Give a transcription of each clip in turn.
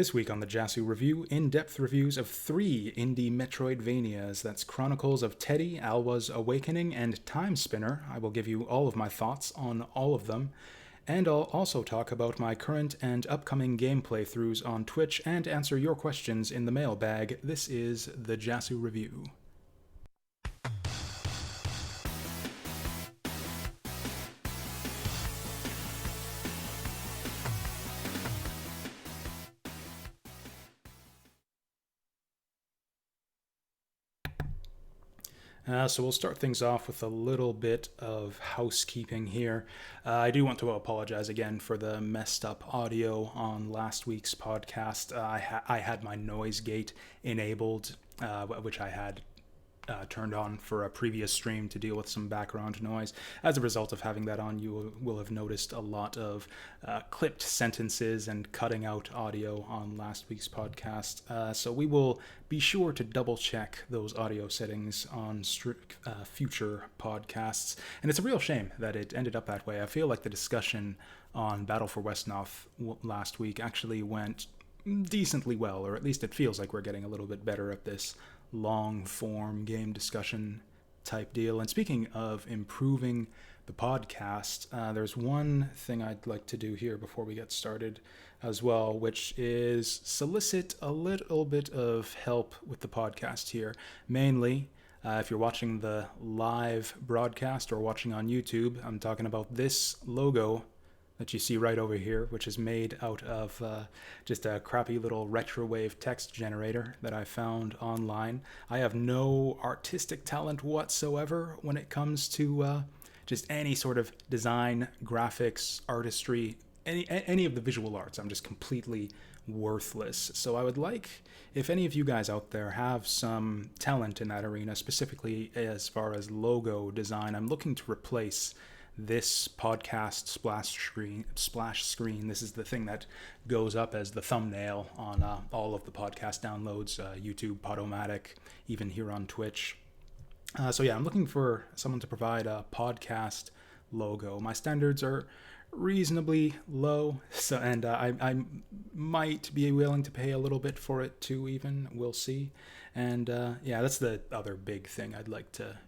This week on the Jasu Review, in-depth reviews of 3 indie Metroidvanias. That's Chronicles of Teddy, Alwa's Awakening, and Timespinner. I will give you all of my thoughts on all of them. And I'll also talk about my current and upcoming game playthroughs on Twitch and answer your questions in the mailbag. This is the Jasu Review. So we'll start things off with a little bit of housekeeping here. I do want to apologize again for the messed up audio on last week's podcast. I had my noise gate enabled, which I had turned on for a previous stream to deal with some background noise. As a result of having that on, you will have noticed a lot of clipped sentences and cutting out audio on last week's podcast. So we will be sure to double check those audio settings on future podcasts. And it's a real shame that it ended up that way. I feel like the discussion on Battle for Westnoth last week actually went decently well, or at least it feels like we're getting a little bit better at this long form game discussion type deal. And speaking of improving the podcast, there's one thing I'd like to do here before we get started as well, which is solicit a little bit of help with the podcast here. Mainly, if you're watching the live broadcast or watching on YouTube, I'm talking about this logo that you see right over here, which is made out of just a crappy little retrowave text generator that I found online. I have no artistic talent whatsoever when it comes to just any sort of design, graphics, artistry, any of the visual arts. I'm just completely worthless. So I would like, if any of you guys out there have some talent in that arena, specifically as far as logo design, I'm looking to replace this podcast splash screen. This is the thing that goes up as the thumbnail on all of the podcast downloads, YouTube, Podomatic, even here on Twitch. So yeah, I'm looking for someone to provide a podcast logo. My standards are reasonably low, so and I might be willing to pay a little bit for it too, even. We'll see. And yeah, that's the other big thing I'd like to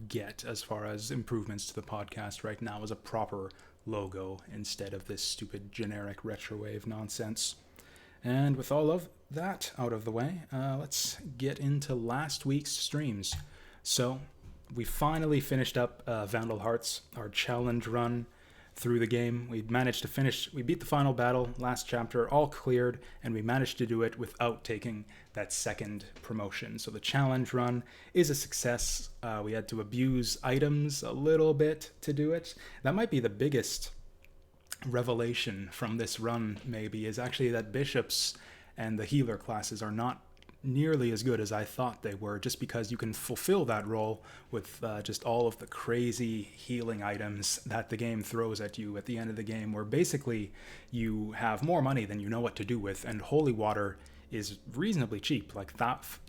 get as far as improvements to the podcast right now, is a proper logo instead of this stupid generic retrowave nonsense. And with all of that out of the way, let's get into last week's streams. So we finally finished up Vandal Hearts, our challenge run through the game. We managed to finish, we beat the final battle, last chapter, all cleared, and we managed to do it without taking that second promotion. So the challenge run is a success. We had to abuse items a little bit to do it. That might be the biggest revelation from this run, maybe, is actually that bishops and the healer classes are not nearly as good as I thought they were, just because you can fulfill that role with just all of the crazy healing items that the game throws at you at the end of the game, where basically you have more money than you know what to do with, and holy water is reasonably cheap, like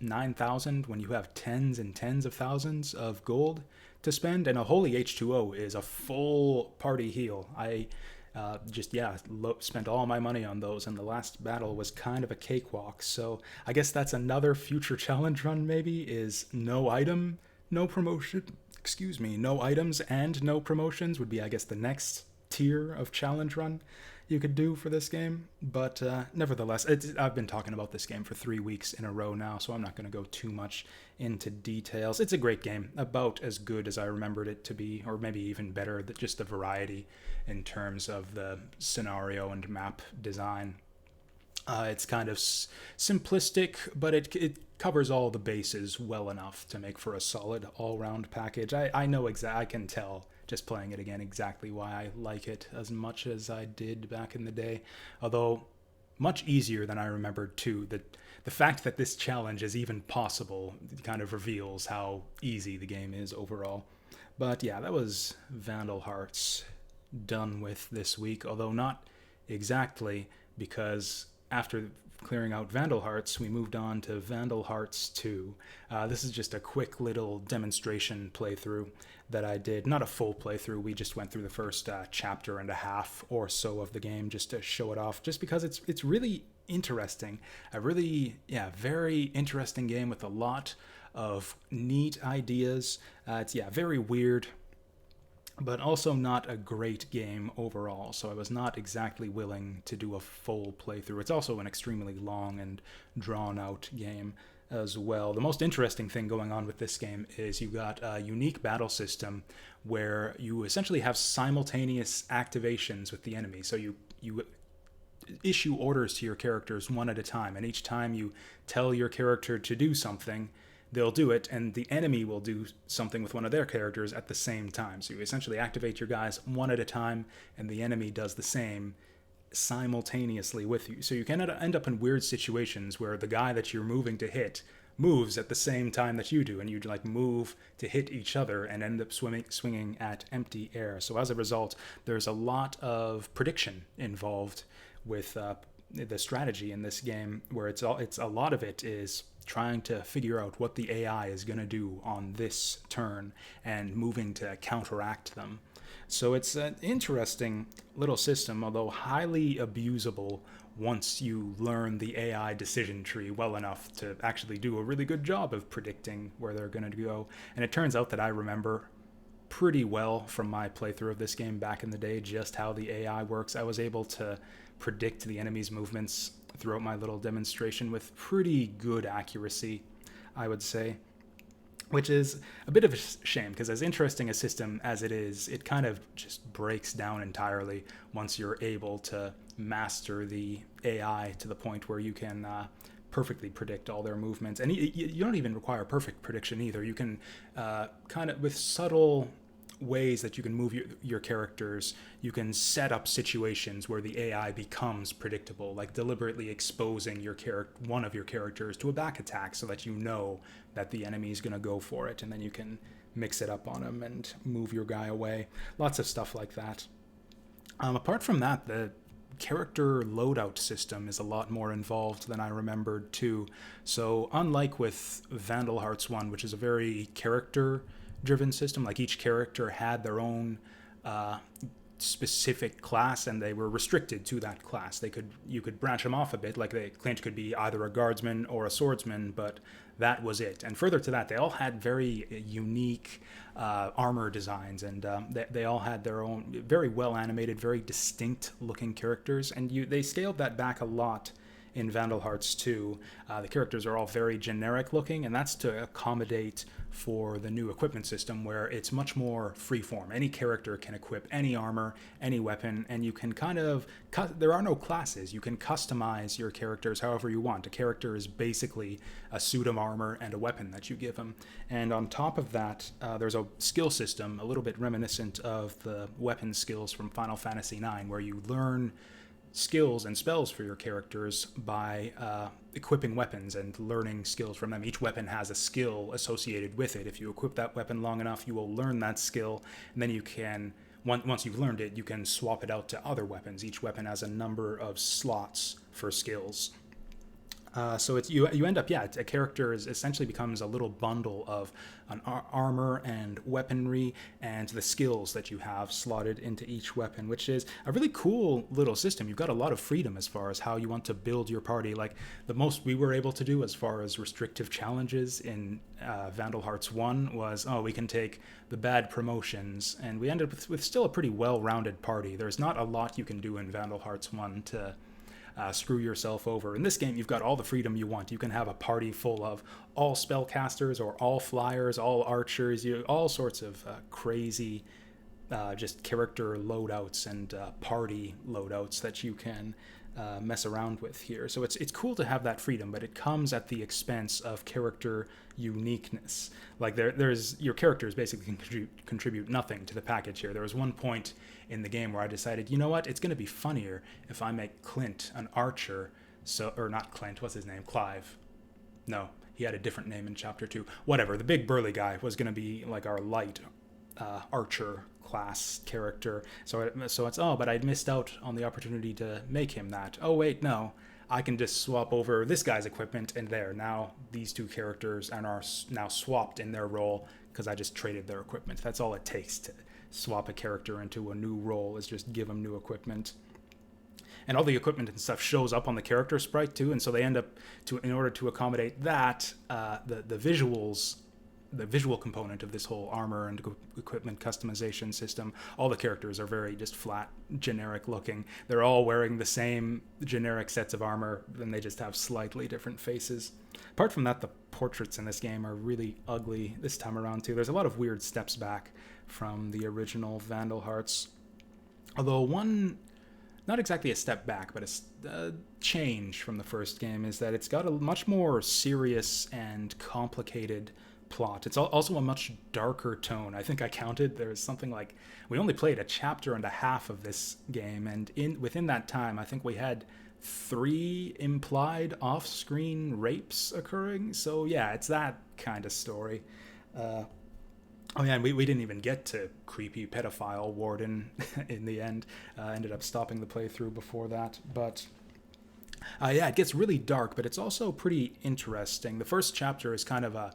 9,000 when you have tens and tens of thousands of gold to spend, and a holy H2O is a full party heal. I spent all my money on those, and the last battle was kind of a cakewalk. So I guess that's another future challenge run, maybe, is no item, no promotion. No items and no promotions would be, I guess, the next tier of challenge run you could do for this game. But nevertheless, I've been talking about this game for 3 weeks in a row now, so I'm not going to go too much into details. It's a great game, about as good as I remembered it to be, or maybe even better, just the variety in terms of the scenario and map design. It's kind of simplistic, but it covers all the bases well enough to make for a solid all-round package. I know I can tell just playing it again exactly why I like it as much as I did back in the day. Although much easier than I remembered too. The fact that this challenge is even possible kind of reveals how easy the game is overall. But yeah, that was Vandal Hearts done with this week, although not exactly, because after clearing out Vandal Hearts, we moved on to Vandal Hearts 2. This is just a quick little demonstration playthrough that I did. Not a full playthrough, we just went through the first chapter and a half or so of the game just to show it off, just because it's really interesting. A really, very interesting game with a lot of neat ideas. It's very weird, but also not a great game overall, so I was not exactly willing to do a full playthrough. It's also an extremely long and drawn-out game as well. The most interesting thing going on with this game is you got a unique battle system where you essentially have simultaneous activations with the enemy. So you issue orders to your characters one at a time, and each time you tell your character to do something, they'll do it, and the enemy will do something with one of their characters at the same time. So you essentially activate your guys one at a time, and the enemy does the same simultaneously with you. So you can end up in weird situations where the guy that you're moving to hit moves at the same time that you do, and you move to hit each other and end up swinging at empty air. So as a result, there's a lot of prediction involved with the strategy in this game, where it's a lot of it is trying to figure out what the AI is going to do on this turn and moving to counteract them. So it's an interesting little system, although highly abusable once you learn the AI decision tree well enough to actually do a really good job of predicting where they're going to go. And it turns out that I remember pretty well from my playthrough of this game back in the day just how the AI works. I was able to predict the enemy's movements throughout my little demonstration with pretty good accuracy, I would say, which is a bit of a shame, because as interesting a system as it is, it kind of just breaks down entirely once you're able to master the AI to the point where you can perfectly predict all their movements. And you don't even require perfect prediction either. You can kind of, with subtle ways that you can move your characters, you can set up situations where the AI becomes predictable, like deliberately exposing one of your characters to a back attack so that you know that the enemy is going to go for it, and then you can mix it up on him and move your guy away. Lots of stuff like that. Apart from that, the character loadout system is a lot more involved than I remembered too. So unlike with Vandal Hearts 1, which is a very character-driven system, like each character had their own specific class, and they were restricted to that class. You could branch them off a bit, like Clint could be either a guardsman or a swordsman, but that was it. And further to that, they all had very unique armor designs, and they all had their own very well animated, very distinct looking characters, and they scaled that back a lot in Vandal Hearts 2. The characters are all very generic looking, and that's to accommodate for the new equipment system, where it's much more freeform. Any character can equip any armor, any weapon, and you can there are no classes. You can customize your characters however you want. A character is basically a suit of armor and a weapon that you give them. And on top of that, there's a skill system a little bit reminiscent of the weapon skills from Final Fantasy IX, where you learn skills and spells for your characters by equipping weapons and learning skills from them. Each weapon has a skill associated with it. If you equip that weapon long enough, you will learn that skill, and then you can, once you've learned it, you can swap it out to other weapons. Each weapon has a number of slots for skills. So you end up, a character essentially becomes a little bundle of an armor and weaponry and the skills that you have slotted into each weapon, which is a really cool little system. You've got a lot of freedom as far as how you want to build your party. Like, the most we were able to do as far as restrictive challenges in Vandal Hearts 1 was, we can take the bad promotions, and we ended up with still a pretty well-rounded party. There's not a lot you can do in Vandal Hearts 1 to screw yourself over. In this game, you've got all the freedom you want. You can have a party full of all spellcasters or all flyers, all archers, all sorts of crazy just character loadouts and party loadouts that you can mess around with here. So it's cool to have that freedom, but it comes at the expense of character uniqueness. Like there's your characters basically contribute nothing to the package here. There was one point in the game where I decided, you know what, it's going to be funnier if I make Clint an archer. Or not Clint, what's his name? Clive. No, he had a different name in Chapter 2. Whatever, the big burly guy was going to be like our light archer class character. So it's, but I'd missed out on the opportunity to make him that. Oh, wait, no. I can just swap over this guy's equipment, and there, now these two characters are now swapped in their role because I just traded their equipment. That's all it takes to swap a character into a new role, is just give them new equipment. And all the equipment and stuff shows up on the character sprite too, and so they end up in order to accommodate that, the visual component of this whole armor and equipment customization system, all the characters are very just flat, generic looking. They're all wearing the same generic sets of armor, then they just have slightly different faces. Apart from that, the portraits in this game are really ugly this time around too. There's a lot of weird steps back from the original Vandal Hearts. Although one, not exactly a step back, but a change from the first game, is that it's got a much more serious and complicated plot. It's also a much darker tone. I think I counted, there's something like, we only played a chapter and a half of this game, and within that time I think we had 3 implied off-screen rapes occurring. So yeah, it's that kind of story. Oh yeah, and we didn't even get to creepy pedophile warden in the end. Ended up stopping the playthrough before that. But yeah, it gets really dark, but it's also pretty interesting. The first chapter is kind of a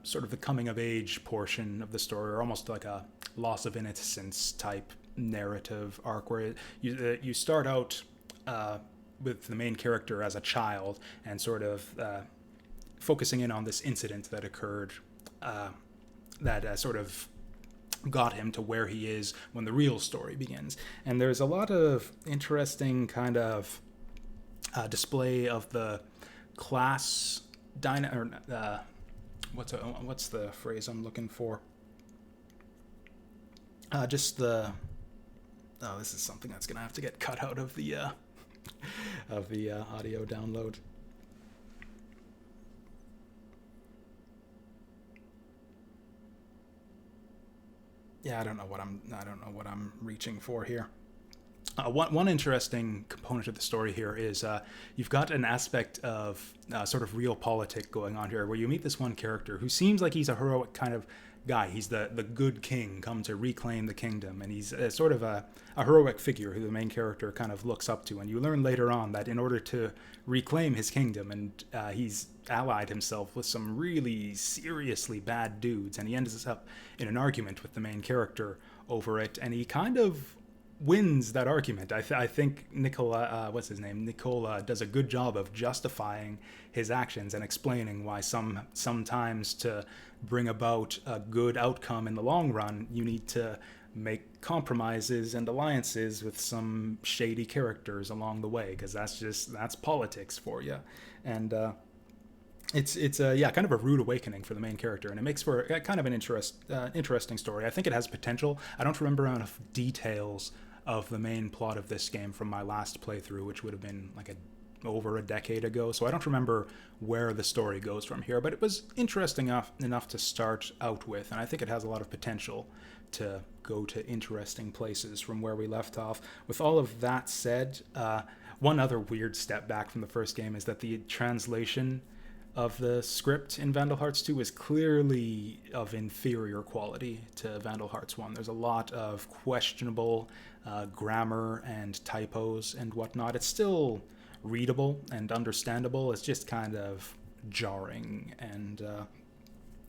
sort of the coming of age portion of the story, or almost like a loss of innocence type narrative arc, where you start out with the main character as a child and sort of focusing in on this incident that occurred that sort of got him to where he is when the real story begins. And there's a lot of interesting kind of display of the class what's the phrase I'm looking for? This is something that's gonna have to get cut out of the audio download. Yeah, I don't know what I'm reaching for here. One interesting component of the story here is you've got an aspect of sort of realpolitik going on here, where you meet this one character who seems like he's a heroic kind of guy. He's the good king come to reclaim the kingdom, and he's sort of a heroic figure who the main character kind of looks up to. And you learn later on that in order to reclaim his kingdom, and he's allied himself with some really seriously bad dudes, and he ends up in an argument with the main character over it, and he kind of wins that argument. I think Nicola does a good job of justifying his actions and explaining why sometimes to bring about a good outcome in the long run, you need to make compromises and alliances with some shady characters along the way, because that's politics for you. And it's kind of a rude awakening for the main character, and it makes for kind of an interesting story. I think it has potential. I don't remember enough details of the main plot of this game from my last playthrough, which would have been like over a decade ago, so I don't remember where the story goes from here, but it was interesting enough to start out with, and I think it has a lot of potential to go to interesting places from where we left off. With all of that said, one other weird step back from the first game is that the translation of the script in Vandal Hearts 2 is clearly of inferior quality to Vandal Hearts 1. There's a lot of questionable grammar and typos and whatnot. It's still readable and understandable. It's just kind of jarring and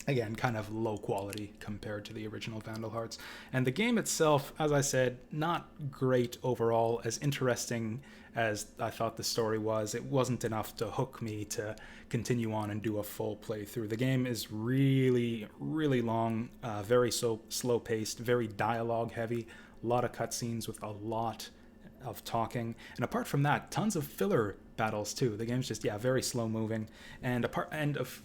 again, kind of low quality compared to the original Vandal Hearts. And the game itself, as I said, not great overall. As interesting as I thought the story was, it wasn't enough to hook me to continue on and do a full playthrough. The game is really, really long, very slow-paced, very dialogue-heavy, a lot of cutscenes with a lot of talking. And apart from that, tons of filler battles too. The game's just, very slow moving. And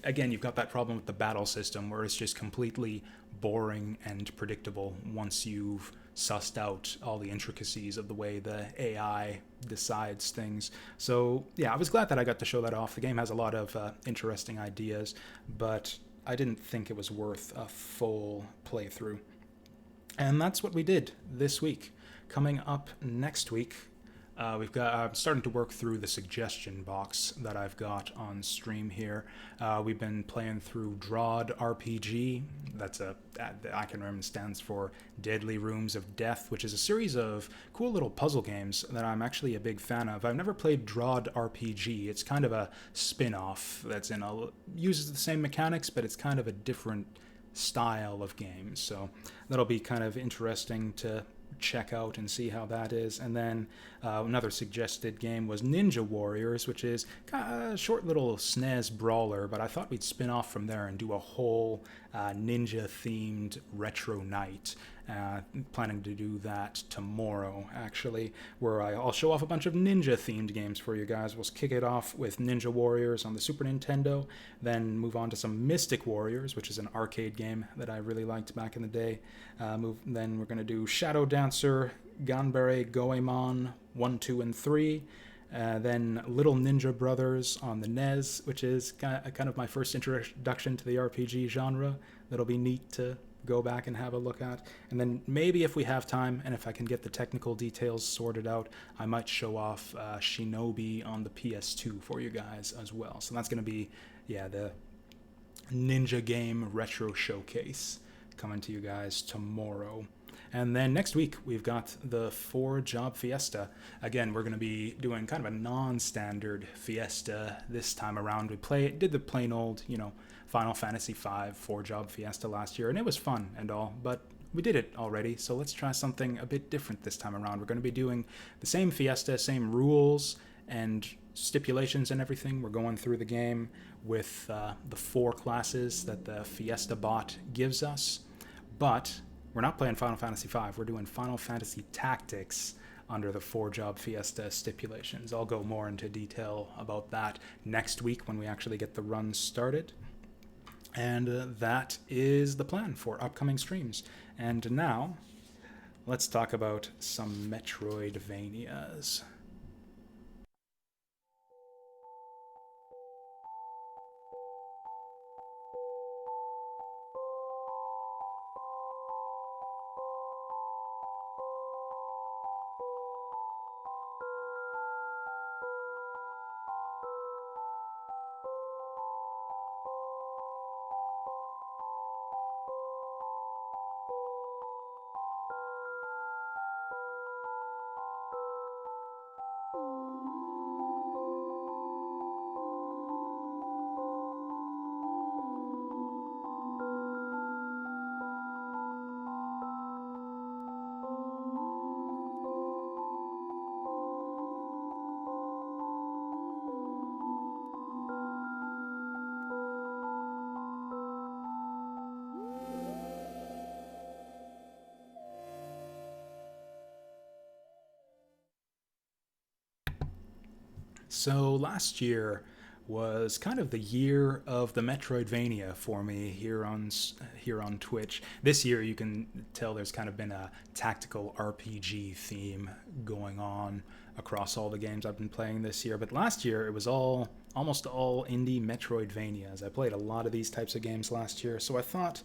again, you've got that problem with the battle system where it's just completely boring and predictable once you've sussed out all the intricacies of the way the AI decides things. So I was glad that I got to show that off. The game has a lot of interesting ideas, but I didn't think it was worth a full playthrough. And that's what we did this week. Coming up next week, I'm starting to work through the suggestion box that I've got on stream here. We've been playing through Drawd RPG. That's the acronym stands for Deadly Rooms of Death, which is a series of cool little puzzle games that I'm actually a big fan of. I've never played Drawd RPG. It's kind of a spin-off that's uses the same mechanics, but it's kind of a different style of games. So that'll be kind of interesting to check out and see how that is. And then another suggested game was Ninja Warriors, which is a short little SNES brawler, but I thought we'd spin off from there and do a whole ninja themed retro night. Planning to do that tomorrow, actually, where I'll show off a bunch of ninja-themed games for you guys. We'll kick it off with Ninja Warriors on the Super Nintendo, then move on to some Mystic Warriors, which is an arcade game that I really liked back in the day. Then we're going to do Shadow Dancer, Ganbare Goemon 1, 2, and 3. Then Little Ninja Brothers on the NES, which is kind of my first introduction to the RPG genre. That'll be neat to go back and have a look at. And then maybe if we have time and if I can get the technical details sorted out, I might show off Shinobi on the PS2 for you guys as well. So that's going to be, the Ninja Game Retro Showcase coming to you guys tomorrow. And then next week, we've got the 4-job fiesta. Again, we're going to be doing kind of a non-standard fiesta this time around. Did the plain old, Final Fantasy V 4-job fiesta last year, and it was fun and all, but we did it already, so let's try something a bit different this time around. We're going to be doing the same fiesta, same rules and stipulations and everything. We're going through the game with the 4 classes that the Fiesta bot gives us, but we're not playing Final Fantasy V. We're doing Final Fantasy Tactics under the 4-job fiesta stipulations. I'll go more into detail about that next week when we actually get the run started. And that is the plan for upcoming streams. And now, let's talk about some Metroidvanias. So last year was kind of the year of the Metroidvania for me here on Twitch. This year you can tell there's kind of been a tactical RPG theme going on across all the games I've been playing this year. But last year it was almost all indie Metroidvanias. I played a lot of these types of games last year, so I thought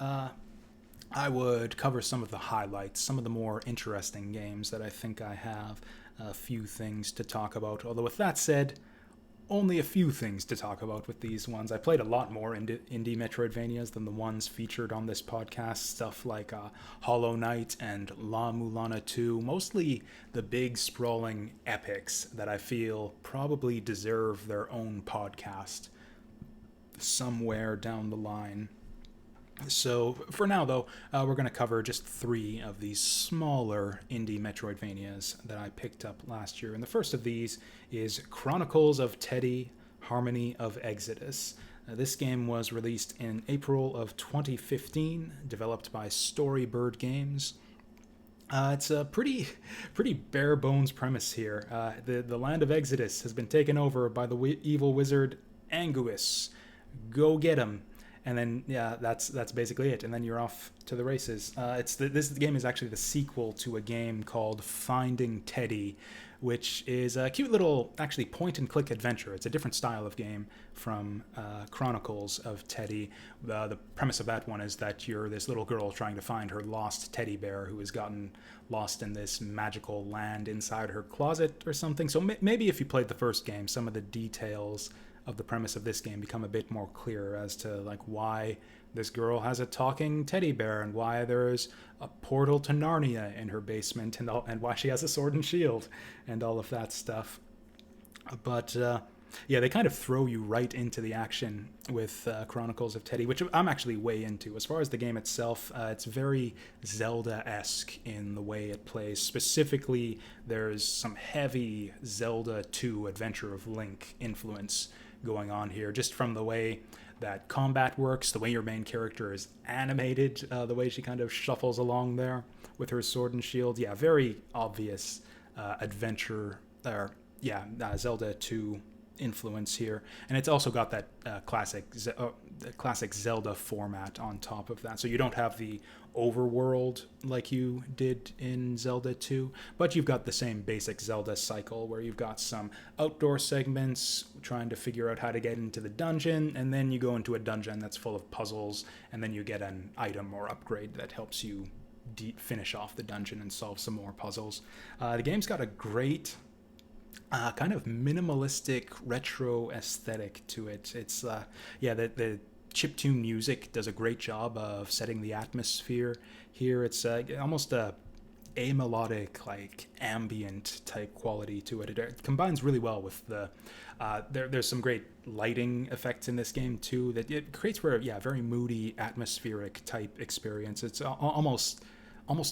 I would cover some of the highlights, some of the more interesting games that I think I have a few things to talk about. Although with that said, only a few things to talk about with these ones. I played a lot more indie Metroidvanias than the ones featured on this podcast, stuff like Hollow Knight and La Mulana 2, mostly the big sprawling epics that I feel probably deserve their own podcast somewhere down the line. So for now, though, we're going to cover just 3 of these smaller indie Metroidvanias that I picked up last year. And the first of these is Chronicles of Teddy, Harmony of Exidus. This game was released in April of 2015, developed by Storybird Games. It's a pretty bare bones premise here. The land of Exidus has been taken over by the evil wizard Anguis. Go get him. And then yeah, that's basically it. And then you're off to the races. This game is actually the sequel to a game called Finding Teddy, which is a cute little actually point and click adventure. It's a different style of game from Chronicles of Teddy. The premise of that one is that you're this little girl trying to find her lost teddy bear who has gotten lost in this magical land inside her closet or something. So maybe if you played the first game, some of the details of the premise of this game become a bit more clear as to like why this girl has a talking teddy bear and why there's a portal to Narnia in her basement and why she has a sword and shield and all of that stuff. But yeah, they kind of throw you right into the action with Chronicles of Teddy, which I'm actually way into. As far as the game itself, it's very Zelda-esque in the way it plays. Specifically, there's some heavy Zelda 2 Adventure of Link influence going on here, just from the way that combat works, the way your main character is animated, the way she kind of shuffles along there with her sword and shield. Yeah, very obvious adventure, or yeah, Zelda 2 influence here, and it's also got that classic Zelda format on top of that. So you don't have the overworld like you did in Zelda 2, but you've got the same basic Zelda cycle where you've got some outdoor segments trying to figure out how to get into the dungeon, and then you go into a dungeon that's full of puzzles, and then you get an item or upgrade that helps you finish off the dungeon and solve some more puzzles. The game's got a great kind of minimalistic retro aesthetic to it. It's yeah, the chiptune music does a great job of setting the atmosphere here. It's almost a melodic, like ambient type quality to it. It combines really well with the there's some great lighting effects in this game too that it creates for a very moody, atmospheric type experience. It's almost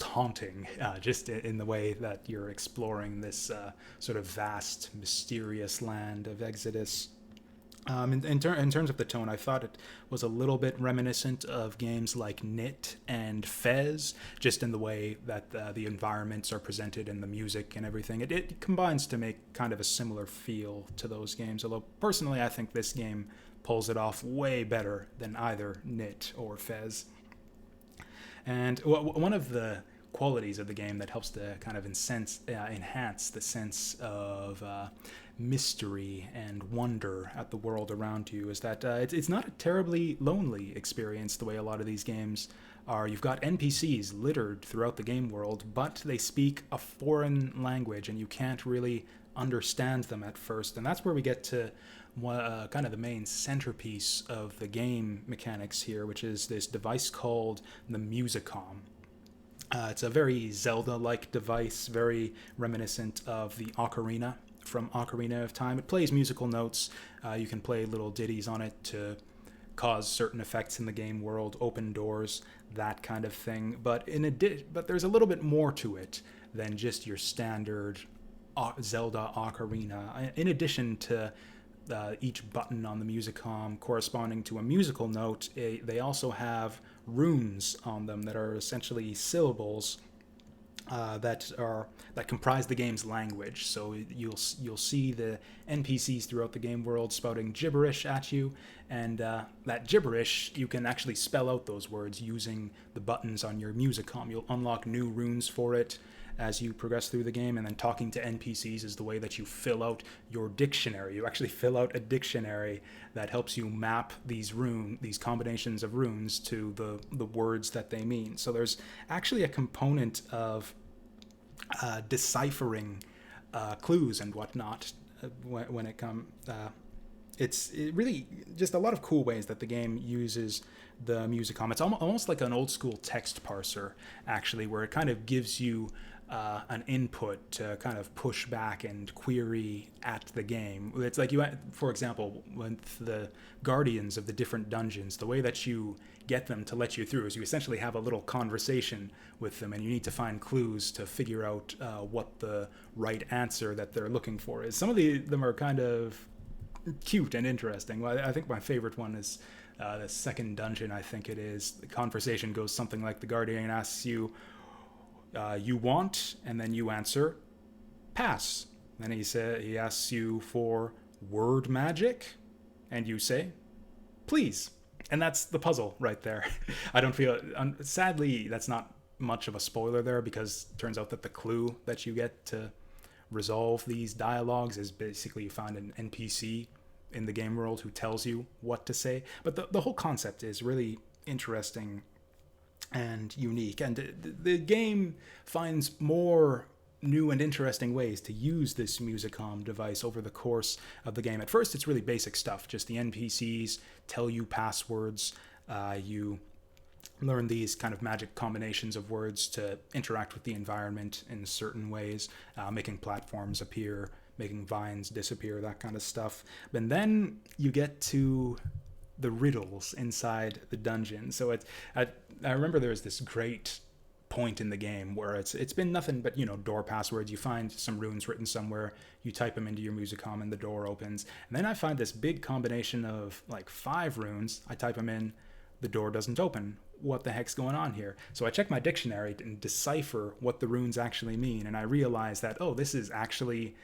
haunting, just in the way that you're exploring this sort of vast, mysterious land of Exidus. In terms of the tone, I thought it was a little bit reminiscent of games like Knit and Fez, just in the way that the environments are presented and the music and everything. It combines to make kind of a similar feel to those games, although personally I think this game pulls it off way better than either Knit or Fez. And one of the qualities of the game that helps to kind of enhance the sense of mystery and wonder at the world around you is that it's not a terribly lonely experience the way a lot of these games are. You've got NPCs littered throughout the game world, but they speak a foreign language and you can't really understand them at first. And that's where we get to kind of the main centerpiece of the game mechanics here, which is this device called the Musicom. It's a very Zelda-like device, very reminiscent of the ocarina from Ocarina of Time. It plays musical notes. You can play little ditties on it to cause certain effects in the game world, open doors, that kind of thing. But but there's a little bit more to it than just your standard Zelda ocarina. In addition to each button on the Musicom corresponding to a musical note, they also have runes on them that are essentially syllables that comprise the game's language. So you'll see the NPCs throughout the game world spouting gibberish at you, and that gibberish, you can actually spell out those words using the buttons on your Musicom. You'll unlock new runes for it as you progress through the game, and then talking to NPCs is the way that you fill out your dictionary. You actually fill out a dictionary that helps you map these combinations of runes to the words that they mean. So there's actually a component of deciphering clues and whatnot when it comes. It's really just a lot of cool ways that the game uses the Musicom. It's almost like an old school text parser, actually, where it kind of gives you an input to kind of push back and query at the game. It's like for example, with the guardians of the different dungeons, the way that you get them to let you through is you essentially have a little conversation with them, and you need to find clues to figure out what the right answer that they're looking for is. Some of them are kind of cute and interesting. Well, I think my favorite one is the second dungeon, I think it is. The conversation goes something like the guardian asks you, you want, and then you answer, pass. Then he asks you for word magic, and you say, please. And that's the puzzle right there. I don't feel, sadly, that's not much of a spoiler there, because it turns out that the clue that you get to resolve these dialogues is basically you find an NPC in the game world who tells you what to say. But the whole concept is really interesting and unique. And the game finds more new and interesting ways to use this Musicom device over the course of the game. At first, it's really basic stuff. Just the NPCs tell you passwords. You learn these kind of magic combinations of words to interact with the environment in certain ways, making platforms appear, making vines disappear, that kind of stuff. And then you get to the riddles inside the dungeon. So I remember there was this great point in the game where it's been nothing but, door passwords. You find some runes written somewhere, you type them into your Musicom, and the door opens. And then I find this big combination of like 5 runes. I type them in, the door doesn't open. What the heck's going on here? So I check my dictionary and decipher what the runes actually mean, and I realize that, this is actually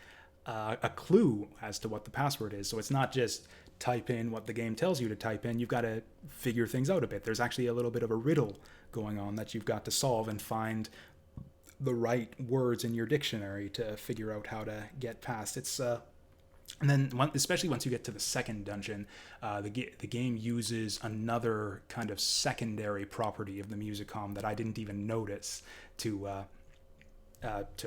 a clue as to what the password is. So it's not just type in what the game tells you to type in. You've got to figure things out a bit. There's actually a little bit of a riddle going on that you've got to solve and find the right words in your dictionary to figure out how to get past. It's and then, especially once you get to the second dungeon, the game uses another kind of secondary property of the Musicom that I didn't even notice to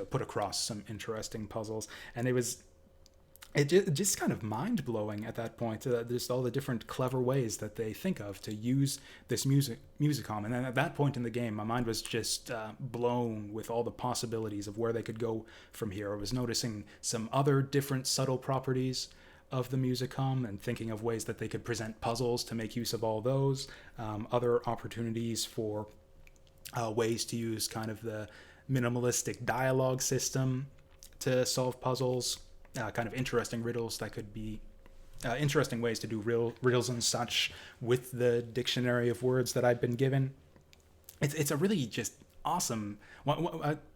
put across some interesting puzzles. And it just kind of mind-blowing at that point, just all the different clever ways that they think of to use this Musicom. And then at that point in the game, my mind was just blown with all the possibilities of where they could go from here. I was noticing some other different subtle properties of the Musicom and thinking of ways that they could present puzzles to make use of all those. Other opportunities for ways to use kind of the minimalistic dialogue system to solve puzzles. Kind of interesting riddles that could be interesting ways to do riddles and such with the dictionary of words that I've been given. It's a really just awesome,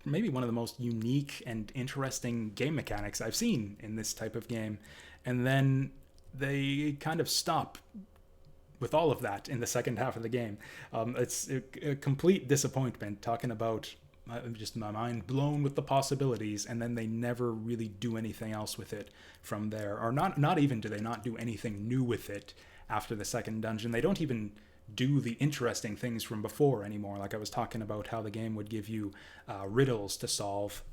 maybe one of the most unique and interesting game mechanics I've seen in this type of game. And then they kind of stop with all of that in the second half of the game. It's a complete disappointment, talking about just my mind blown with the possibilities, and then they never really do anything else with it from there. Or not even do they not do anything new with it after the second dungeon. They don't even do the interesting things from before anymore. Like I was talking about how the game would give you riddles to solve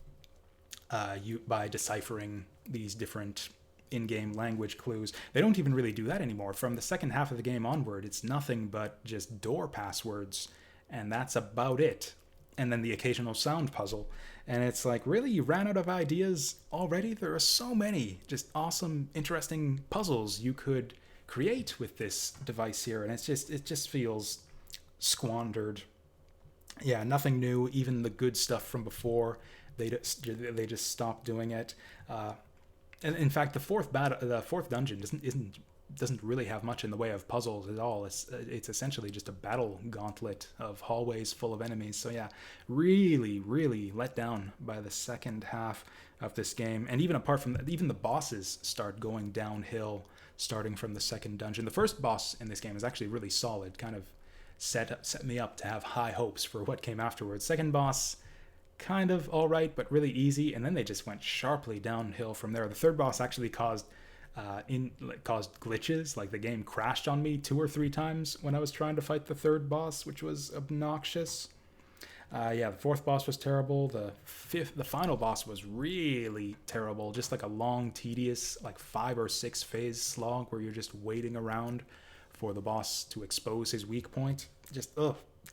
by deciphering these different in-game language clues. They don't even really do that anymore. From the second half of the game onward, it's nothing but just door passwords, and that's about it. And then the occasional sound puzzle. And it's like, really, you ran out of ideas already? There are so many just awesome, interesting puzzles you could create with this device here, and it just feels squandered. Yeah, nothing new. Even the good stuff from before, they just stopped doing it. And in fact, the fourth dungeon doesn't really have much in the way of puzzles at all. It's essentially just a battle gauntlet of hallways full of enemies. So yeah, really, really let down by the second half of this game. And even apart from that, even the bosses start going downhill starting from the second dungeon. The first boss in this game is actually really solid, kind of set me up to have high hopes for what came afterwards. Second boss, kind of all right, but really easy. And then they just went sharply downhill from there. The third boss actually caused glitches. Like the game crashed on me 2 or 3 times when I was trying to fight the third boss, which was obnoxious. The fourth boss was terrible. The final boss was really terrible. Just like a long, tedious, like 5 or 6 phase slog where you're just waiting around for the boss to expose his weak point. Just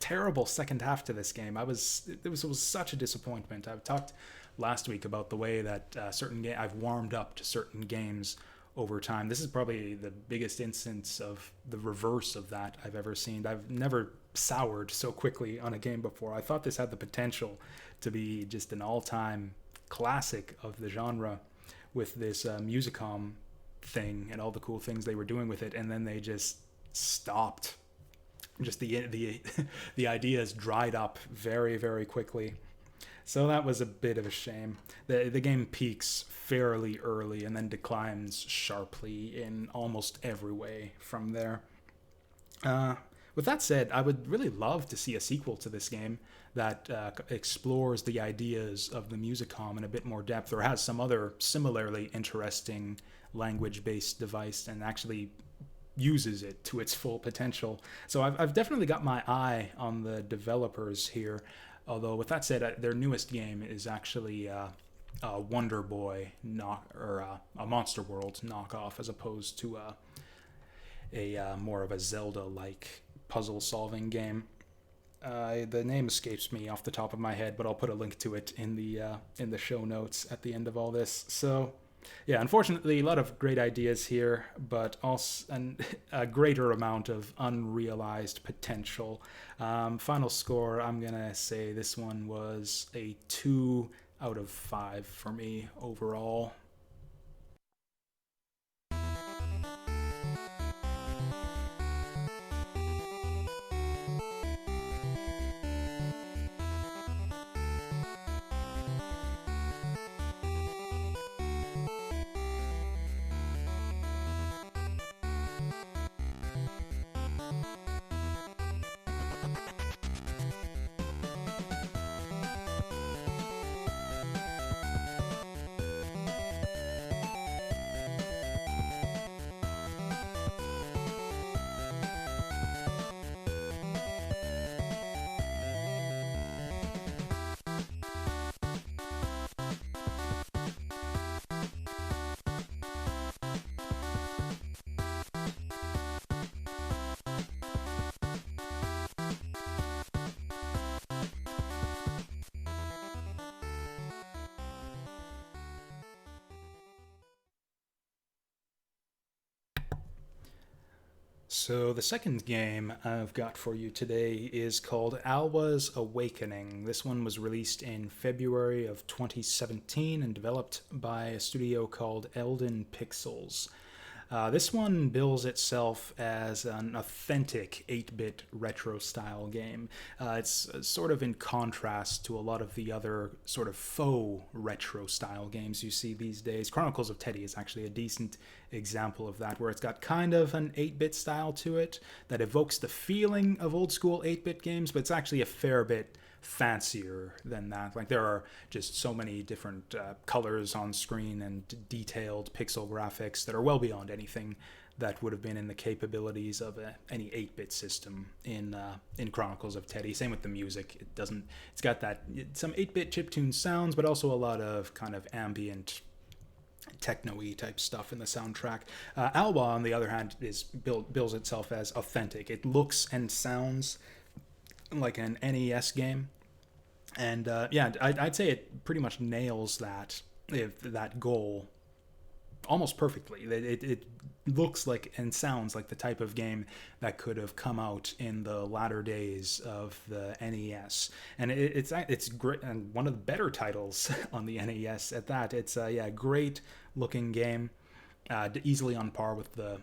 terrible second half to this game. It was such a disappointment. I've talked last week about the way that I've warmed up to certain games over time. This is probably the biggest instance of the reverse of that I've ever seen. I've never soured so quickly on a game before. I thought this had the potential to be just an all-time classic of the genre with this Musicom thing and all the cool things they were doing with it, and then they just stopped. Just the ideas dried up very, very quickly. So that was a bit of a shame. The game peaks fairly early and then declines sharply in almost every way from there. Uh, with that said, I would really love to see a sequel to this game that explores the ideas of the Musicom in a bit more depth, or has some other similarly interesting language-based device and actually uses it to its full potential. So I've definitely got my eye on the developers here. Although with that said, their newest game is actually a Wonder Boy a Monster World knockoff, as opposed to a more of a Zelda-like puzzle-solving game. The name escapes me off the top of my head, but I'll put a link to it in the show notes at the end of all this. So, yeah, unfortunately, a lot of great ideas here, but also a greater amount of unrealized potential. Final score, I'm gonna say this one was a 2 out of 5 for me overall. So, the second game I've got for you today is called Alwa's Awakening. This one was released in February of 2017 and developed by a studio called Elden Pixels. This one bills itself as an authentic 8-bit retro style game. It's sort of in contrast to a lot of the other sort of faux retro style games you see these days. Chronicles of Teddy is actually a decent example of that, where it's got kind of an 8-bit style to it that evokes the feeling of old school 8-bit games, but it's actually a fair bit fancier than that. Like, there are just so many different colors on screen and detailed pixel graphics that are well beyond anything that would have been in the capabilities of any 8-bit system in Chronicles of Teddy. Same with the music. It's got some 8-bit chiptune sounds, but also a lot of kind of ambient techno-y type stuff in the soundtrack. Alwa, on the other hand, bills itself as authentic. It looks and sounds like an NES game, and yeah, I'd say it pretty much nails that goal almost perfectly. It looks like and sounds like the type of game that could have come out in the latter days of the NES, and it's great, and one of the better titles on the NES at that. It's a great looking game, easily on par with the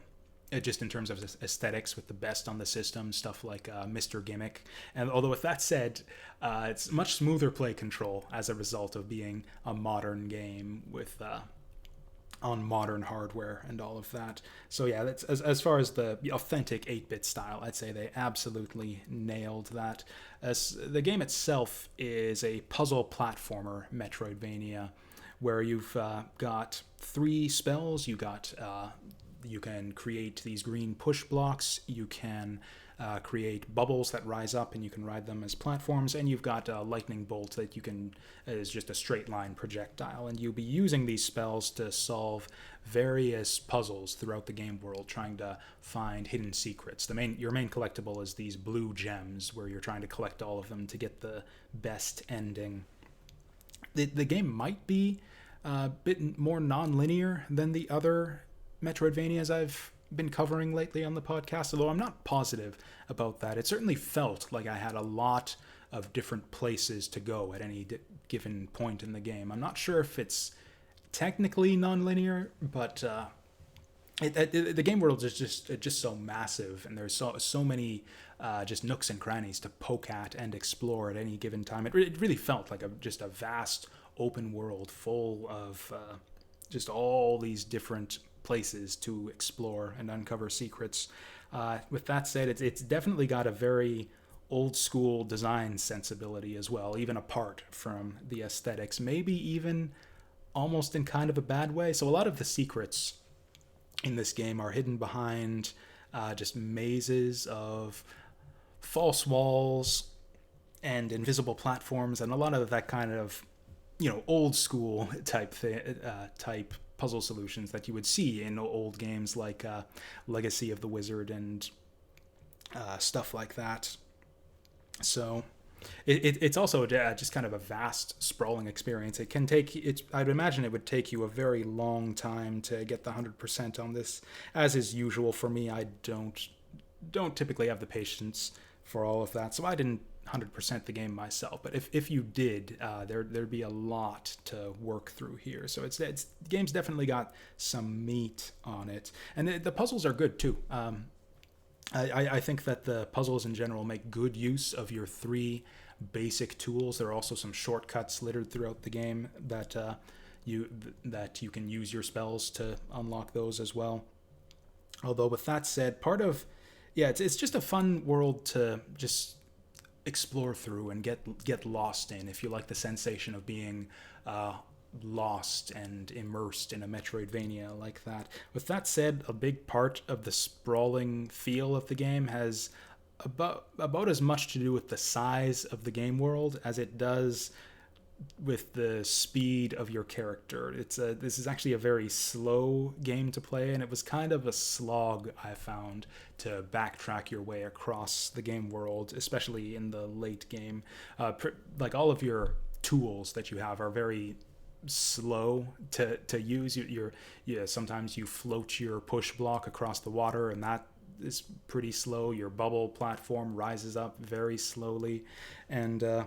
just in terms of aesthetics with the best on the system, stuff like Mr. Gimmick. And although with that said, it's much smoother play control as a result of being a modern game with on modern hardware and all of that. So yeah, that's as far as the authentic 8-bit style, I'd say they absolutely nailed that. As the game itself is a puzzle platformer Metroidvania, where you've got 3 spells. You can create these green push blocks. You can create bubbles that rise up, and you can ride them as platforms. And you've got a lightning bolt that is just a straight line projectile. And you'll be using these spells to solve various puzzles throughout the game world, trying to find hidden secrets. Your main collectible is these blue gems, where you're trying to collect all of them to get the best ending. The game might be a bit more non-linear than the other Metroidvanias I've been covering lately on the podcast, although I'm not positive about that. It certainly felt like I had a lot of different places to go at any given point in the game. I'm not sure if it's technically non-linear, but the game world is just so massive, and there's so many just nooks and crannies to poke at and explore at any given time. It really felt like just a vast open world full of just all these different places to explore and uncover secrets. With that said, it's definitely got a very old school design sensibility as well, even apart from the aesthetics, maybe even almost in kind of a bad way. So a lot of the secrets in this game are hidden behind just mazes of false walls and invisible platforms, and a lot of that kind of old school type puzzle solutions that you would see in old games like Legacy of the Wizard and stuff like that. So it's also just kind of a vast, sprawling experience. It can take I'd imagine it would take you a very long time to get the 100% on this, as is usual for me. I don't typically have the patience for all of that, so I didn't 100% the game myself. But if you did, there'd be a lot to work through here. So the game's definitely got some meat on it, and the puzzles are good too. I think that the puzzles in general make good use of your 3 basic tools. There are also some shortcuts littered throughout the game that you can use your spells to unlock those as well. Although with that said, it's just a fun world to just explore through and get lost in if you like the sensation of being lost and immersed in a Metroidvania like that. With that said, a big part of the sprawling feel of the game has about as much to do with the size of the game world as it does with the speed of your character. This is actually a very slow game to play, and it was kind of a slog, I found, to backtrack your way across the game world, especially in the late game. Like all of your tools that you have are very slow to use. Sometimes you float your push block across the water, and that is pretty slow. Your bubble platform rises up very slowly, and the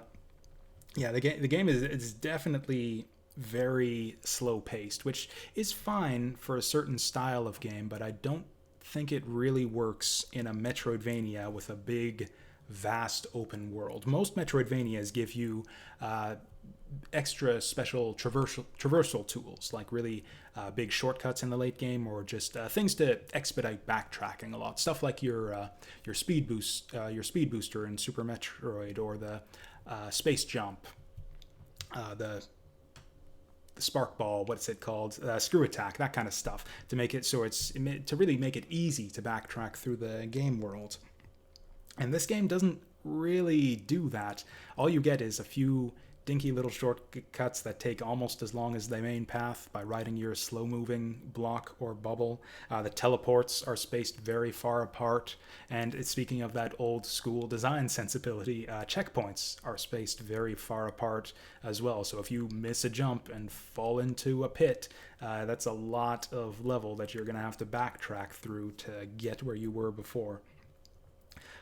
game is definitely very slow paced, which is fine for a certain style of game, but I don't think it really works in a Metroidvania with a big, vast open world. Most Metroidvanias give you extra special traversal tools, like really big shortcuts in the late game, or just things to expedite backtracking a lot. Stuff like your speed booster in Super Metroid, or the space jump, the spark ball, what's it called, screw attack, that kind of stuff, to make it so to really make it easy to backtrack through the game world. And this game doesn't really do that. All you get is a few dinky little shortcuts that take almost as long as the main path by riding your slow-moving block or bubble. The teleports are spaced very far apart, and speaking of that old-school design sensibility, checkpoints are spaced very far apart as well. So if you miss a jump and fall into a pit, that's a lot of level that you're going to have to backtrack through to get where you were before.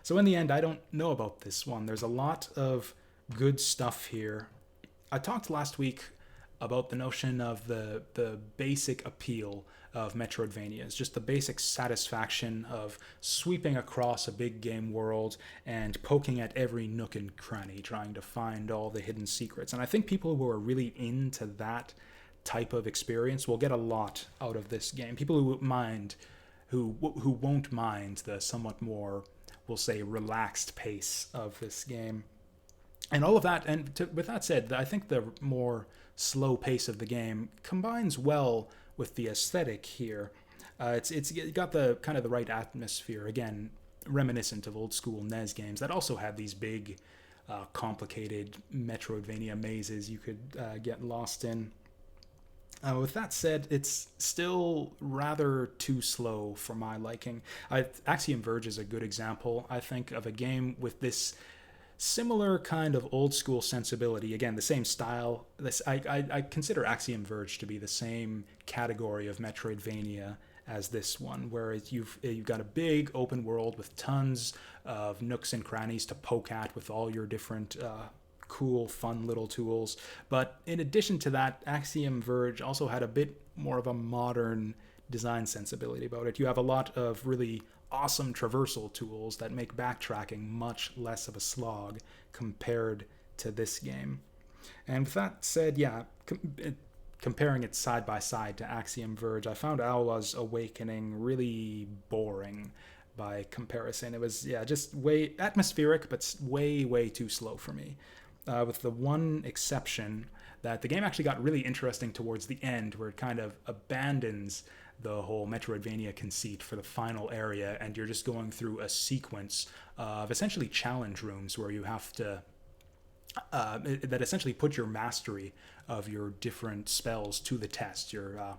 So in the end, I don't know about this one. There's a lot of good stuff here. I talked last week about the notion of the basic appeal of Metroidvanias, just the basic satisfaction of sweeping across a big game world and poking at every nook and cranny, trying to find all the hidden secrets. And I think people who are really into that type of experience will get a lot out of this game. People who won't mind the somewhat more, we'll say, relaxed pace of this game. And all of that, with that said, I think the more slow pace of the game combines well with the aesthetic here. It's got the kind of the right atmosphere, again, reminiscent of old school NES games that also had these big, complicated Metroidvania mazes you could get lost in. With that said, it's still rather too slow for my liking. Axiom Verge is a good example, I think, of a game with this similar kind of old school sensibility. Again, the same style. I consider Axiom Verge to be the same category of Metroidvania as this one, where you've got a big open world with tons of nooks and crannies to poke at with all your different cool, fun little tools. But in addition to that, Axiom Verge also had a bit more of a modern design sensibility about it. You have a lot of really awesome traversal tools that make backtracking much less of a slog compared to this game. And with that said, comparing it side by side to Axiom Verge, I found Alwa's Awakening really boring by comparison. It was, yeah, just way atmospheric, but way too slow for me. With the one exception that the game actually got really interesting towards the end, where it kind of abandons the whole Metroidvania conceit for the final area, and you're just going through a sequence of essentially challenge rooms where you have to that essentially put your mastery of your different spells to the test. Your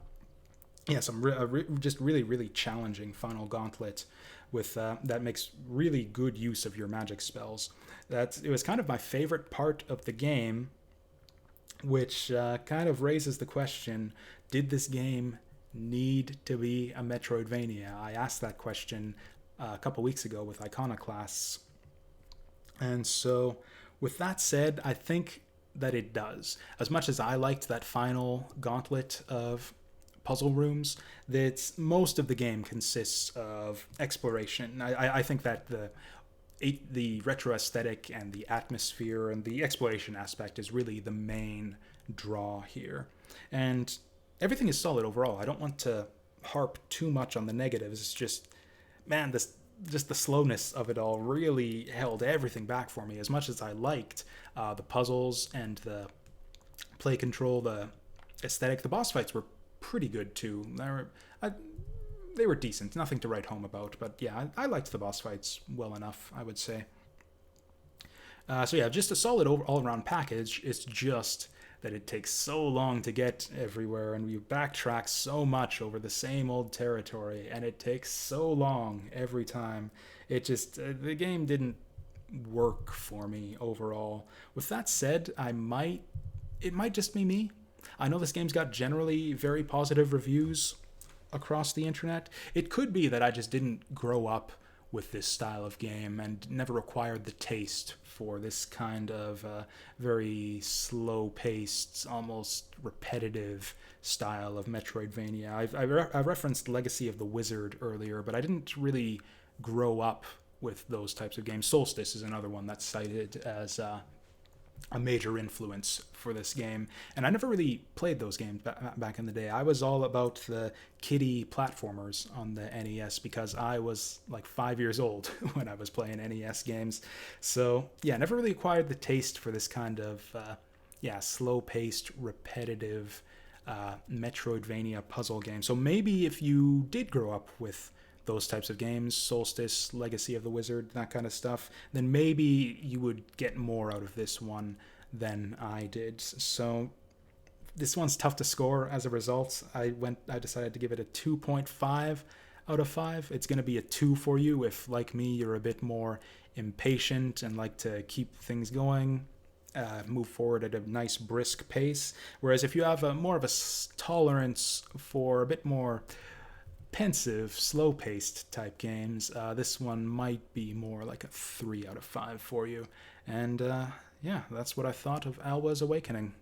just really challenging final gauntlet with that makes really good use of your magic spells. It was kind of my favorite part of the game, which kind of raises the question: did this game need to be a Metroidvania? I asked that question a couple weeks ago with Iconoclasts, and so with that said, I think that it does. As much as I liked that final gauntlet of puzzle rooms, that most of the game consists of exploration. I think that the retro aesthetic and the atmosphere and the exploration aspect is really the main draw here. And everything is solid overall. I don't want to harp too much on the negatives. It's just, man, just the slowness of it all really held everything back for me. As much as I liked the puzzles and the play control, the aesthetic, the boss fights were pretty good too. They were decent, nothing to write home about, but yeah, I liked the boss fights well enough, I would say. So yeah, just a solid all-around package. It's just that it takes so long to get everywhere, and we backtrack so much over the same old territory, and it takes so long every time. It just, the game didn't work for me overall. With that said, it might just be me. I know this game's got generally very positive reviews across the internet. It could be that I just didn't grow up with this style of game and never acquired the taste for this kind of very slow-paced, almost repetitive style of Metroidvania. I referenced Legacy of the Wizard earlier, but I didn't really grow up with those types of games. Solstice is another one that's cited as a major influence for this game, and I never really played those games back in the day. I was all about the kiddie platformers on the NES because I was like 5 years old when I was playing NES games. So yeah, never really acquired the taste for this kind of slow-paced, repetitive Metroidvania puzzle game. So maybe if you did grow up with those types of games, Solstice, Legacy of the Wizard, that kind of stuff, then maybe you would get more out of this one than I did. So this one's tough to score as a result. I decided to give it a 2.5 out of 5. It's going to be a 2 for you if, like me, you're a bit more impatient and like to keep things going, move forward at a nice brisk pace. Whereas if you have more of a tolerance for a bit more pensive, slow-paced type games, this one might be more like a 3 out of 5 for you. And yeah, that's what I thought of Alwa's Awakening.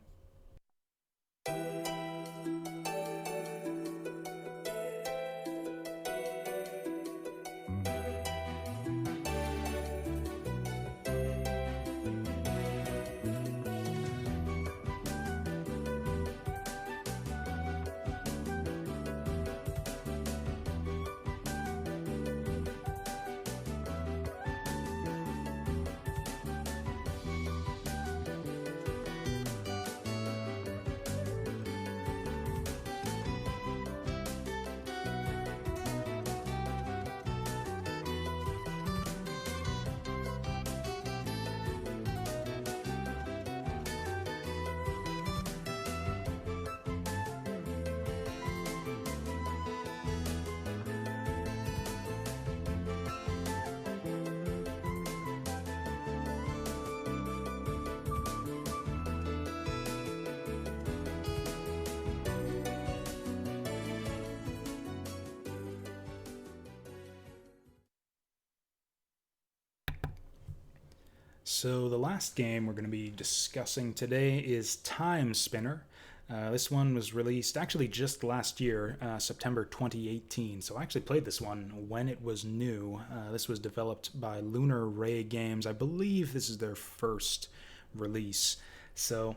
So the last game we're going to be discussing today is Timespinner. This one was released actually just last year, September 2018. So I actually played this one when it was new. This was developed by Lunar Ray Games. I believe this is their first release. So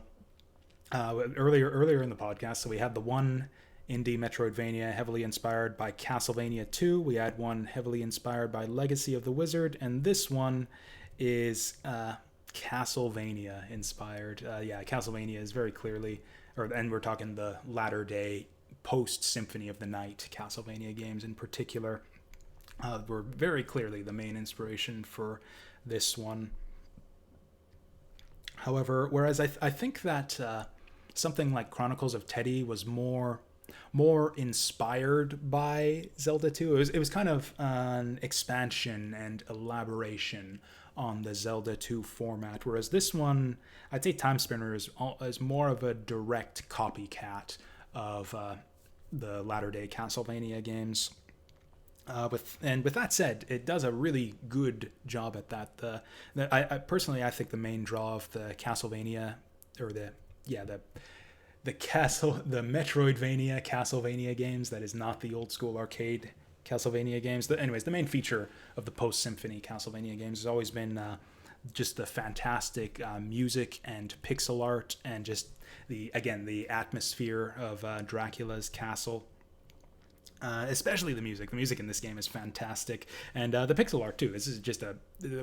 Earlier in the podcast. So we had the one indie Metroidvania heavily inspired by Castlevania 2. We had one heavily inspired by Legacy of the Wizard, and this one is Castlevania inspired. Castlevania is very clearly, and we're talking the latter day post Symphony of the Night Castlevania games in particular, were very clearly the main inspiration for this one. However, whereas I think that something like Chronicles of Teddy was more inspired by Zelda 2. It was kind of an expansion and elaboration on the Zelda 2 format, whereas this one, I'd say Timespinner is more of a direct copycat of the latter-day Castlevania games. With that said, it does a really good job at that. I personally, I think the main draw of the Castlevania, or the Metroidvania Castlevania games, that is not the old school arcade Castlevania games. The main feature of the post Symphony Castlevania games has always been just the fantastic music and pixel art, and just the atmosphere of Dracula's castle. Especially the music. The music in this game is fantastic, and the pixel art too. This is just the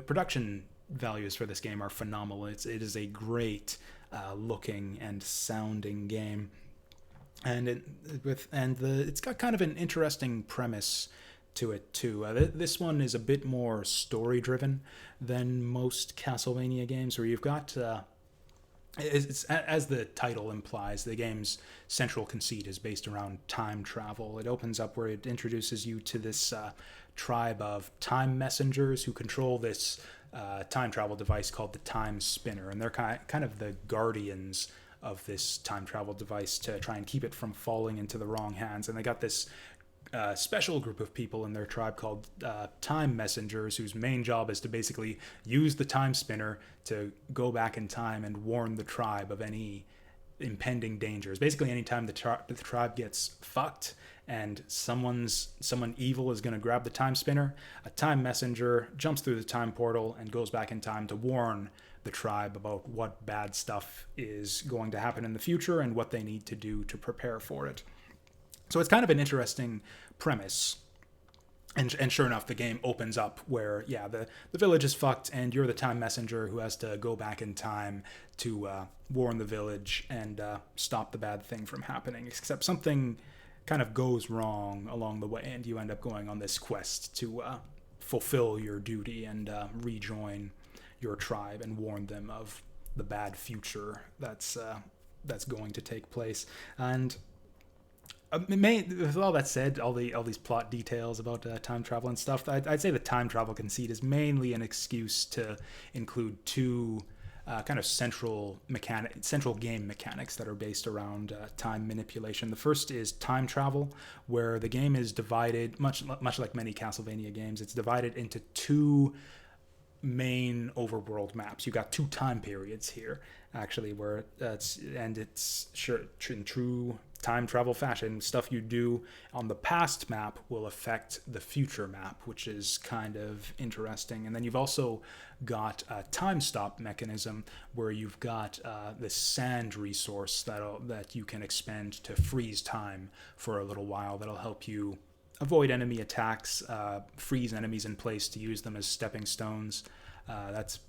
production values for this game are phenomenal. It is a great looking and sounding game, and it's got kind of an interesting premise to it too. This one is a bit more story driven than most Castlevania games, where you've got. It's, as the title implies, the game's central conceit is based around time travel. It opens up where it introduces you to this tribe of time messengers who control this time travel device called the Timespinner, and they're kind of the guardians of this time travel device to try and keep it from falling into the wrong hands. And they got this special group of people in their tribe called time messengers, whose main job is to basically use the time spinner to go back in time and warn the tribe of any impending dangers. Basically, anytime the tribe gets fucked and someone evil is going to grab the time spinner, a time messenger jumps through the time portal and goes back in time to warn the tribe about what bad stuff is going to happen in the future and what they need to do to prepare for it. So it's kind of an interesting premise. And sure enough, the game opens up where, the village is fucked, and you're the time messenger who has to go back in time to warn the village and stop the bad thing from happening. Except something kind of goes wrong along the way, and you end up going on this quest to fulfill your duty and rejoin your tribe and warn them of the bad future that's going to take place. And with all that said, all these plot details about time travel and stuff, I'd say the time travel conceit is mainly an excuse to include two kind of central game mechanics that are based around time manipulation. The first is time travel, where the game is divided, much like many Castlevania games, it's divided into two main overworld maps. You've got two time periods here, actually, where it's sure in true time travel fashion. Stuff you do on the past map will affect the future map, which is kind of interesting. And then you've also got a time stop mechanism where you've got this sand resource that you can expend to freeze time for a little while. That'll help you avoid enemy attacks, freeze enemies in place to use them as stepping stones. That's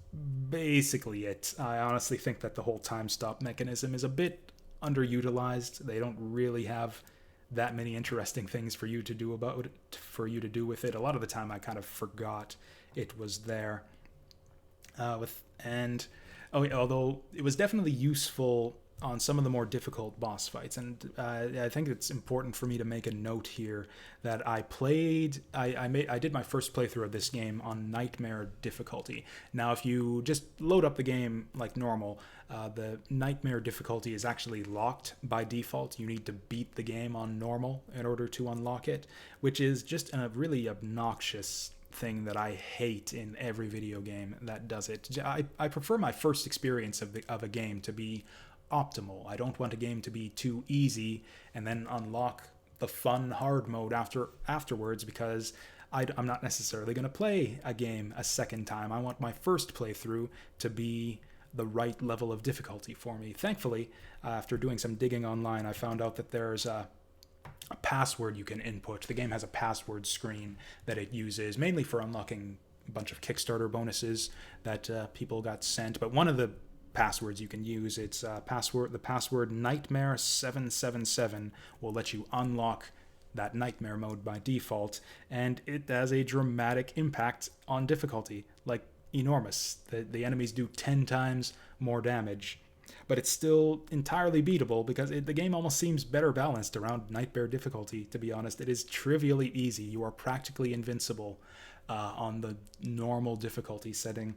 basically it. I honestly think that the whole time stop mechanism is a bit underutilized. They don't really have that many interesting things for you to do with it. A lot of the time I kind of forgot it was there. Although it was definitely useful on some of the more difficult boss fights, and I think it's important for me to make a note here that I did my first playthrough of this game on Nightmare difficulty. Now, if you just load up the game like normal, the Nightmare difficulty is actually locked by default. You need to beat the game on normal in order to unlock it, which is just a really obnoxious thing that I hate in every video game that does it. I prefer my first experience of a game to be optimal. I don't want a game to be too easy and then unlock the fun hard mode afterwards, because I'm not necessarily going to play a game a second time. I want my first playthrough to be the right level of difficulty for me. Thankfully, after doing some digging online, I found out that there's a password you can input. The game has a password screen that it uses mainly for unlocking a bunch of Kickstarter bonuses that people got sent. But one of the passwords you can use, it's the password Nightmare777 will let you unlock that nightmare mode by default, and it has a dramatic impact on difficulty, like enormous. The enemies do 10 times more damage, but it's still entirely beatable because the game almost seems better balanced around nightmare difficulty, to be honest. It is trivially easy. You are practically invincible on the normal difficulty setting.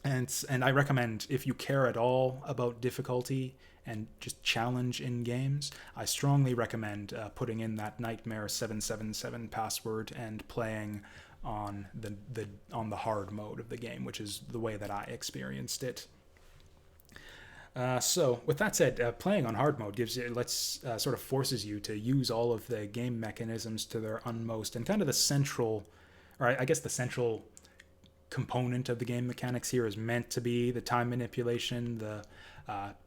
And I recommend, if you care at all about difficulty and just challenge in games, I strongly recommend putting in that Nightmare 777 password and playing on the hard mode of the game, which is the way that I experienced it. So with that said, playing on hard mode sort of forces you to use all of the game mechanisms to their utmost, and kind of the central component of the game mechanics here is meant to be the time manipulation, the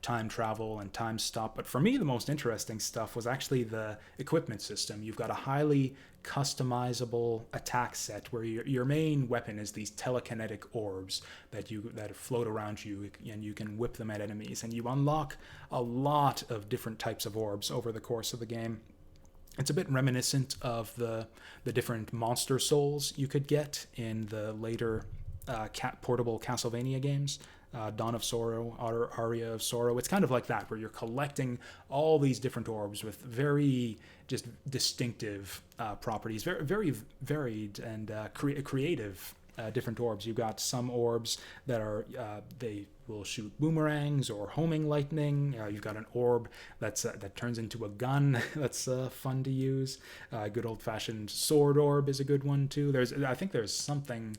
time travel, and time stop. But for me, the most interesting stuff was actually the equipment system. You've got a highly customizable attack set where your main weapon is these telekinetic orbs that float around you, and you can whip them at enemies. And you unlock a lot of different types of orbs over the course of the game. It's a bit reminiscent of the different monster souls you could get in the later portable Castlevania games, Dawn of Sorrow, Aria of Sorrow. It's kind of like that, where you're collecting all these different orbs with very just distinctive properties, very, very varied and creative different orbs. You've got some orbs that they will shoot boomerangs or homing lightning. You've got an orb that turns into a gun. That's fun to use. Good old-fashioned sword orb is a good one too. I think there's something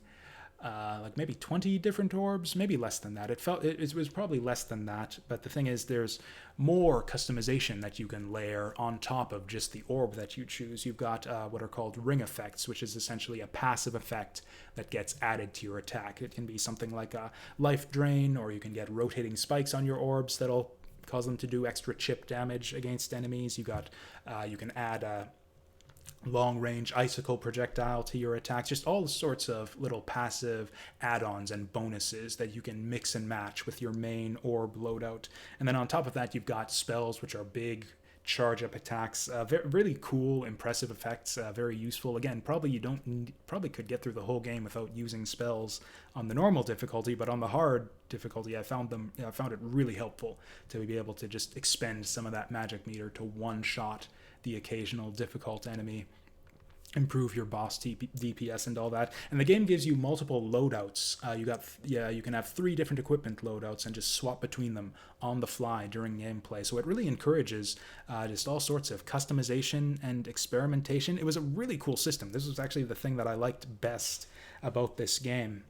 like maybe 20 different orbs, maybe less than that. It was probably less than that, but the thing is there's more customization that you can layer on top of just the orb that you choose. You've got what are called ring effects, which is essentially a passive effect that gets added to your attack. It can be something like a life drain, or you can get rotating spikes on your orbs that'll cause them to do extra chip damage against enemies. You can add a long-range icicle projectile to your attacks, just all sorts of little passive add-ons and bonuses that you can mix and match with your main orb loadout. And then on top of that, you've got spells, which are big charge-up attacks, really cool, impressive effects, very useful. Again, probably could get through the whole game without using spells on the normal difficulty, but on the hard difficulty, I found it really helpful to be able to just expend some of that magic meter to one-shot the occasional difficult enemy, improve your boss DPS and all that. And the game gives you multiple loadouts. You can have 3 different equipment loadouts and just swap between them on the fly during gameplay. So it really encourages just all sorts of customization and experimentation. It was a really cool system. This was actually the thing that I liked best about this game.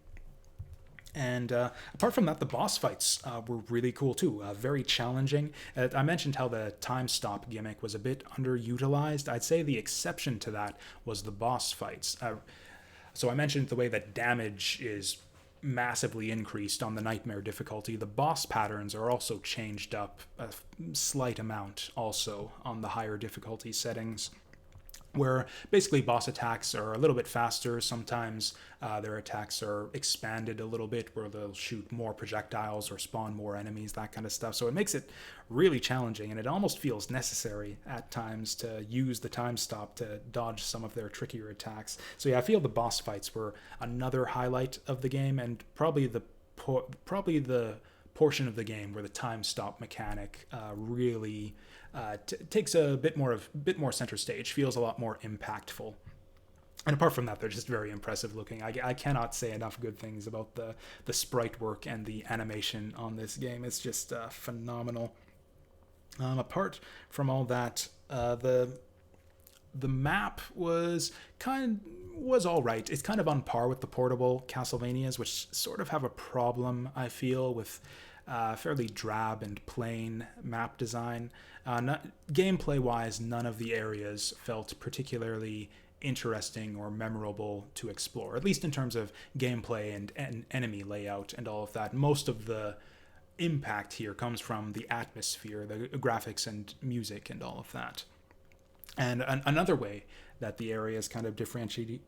And apart from that, the boss fights were really cool too, very challenging. I mentioned how the time stop gimmick was a bit underutilized. I'd say the exception to that was the boss fights. So I mentioned the way that damage is massively increased on the nightmare difficulty. The boss patterns are also changed up a slight amount also on the higher difficulty settings, where basically boss attacks are a little bit faster. Sometimes their attacks are expanded a little bit, where they'll shoot more projectiles or spawn more enemies, that kind of stuff. So it makes it really challenging, and it almost feels necessary at times to use the time stop to dodge some of their trickier attacks. So yeah, I feel the boss fights were another highlight of the game, and probably the portion of the game where the time stop mechanic really takes a bit more center stage, feels a lot more impactful. And apart from that, they're just very impressive looking. I cannot say enough good things about the sprite work and the animation on this game. It's just phenomenal. Apart from all that, the map was all right. It's kind of on par with the portable Castlevanias, which sort of have a problem, I feel, with fairly drab and plain map design. Gameplay-wise, none of the areas felt particularly interesting or memorable to explore, at least in terms of gameplay and enemy layout and all of that. Most of the impact here comes from the atmosphere, the graphics and music and all of that. And another way that the areas kind of differentiate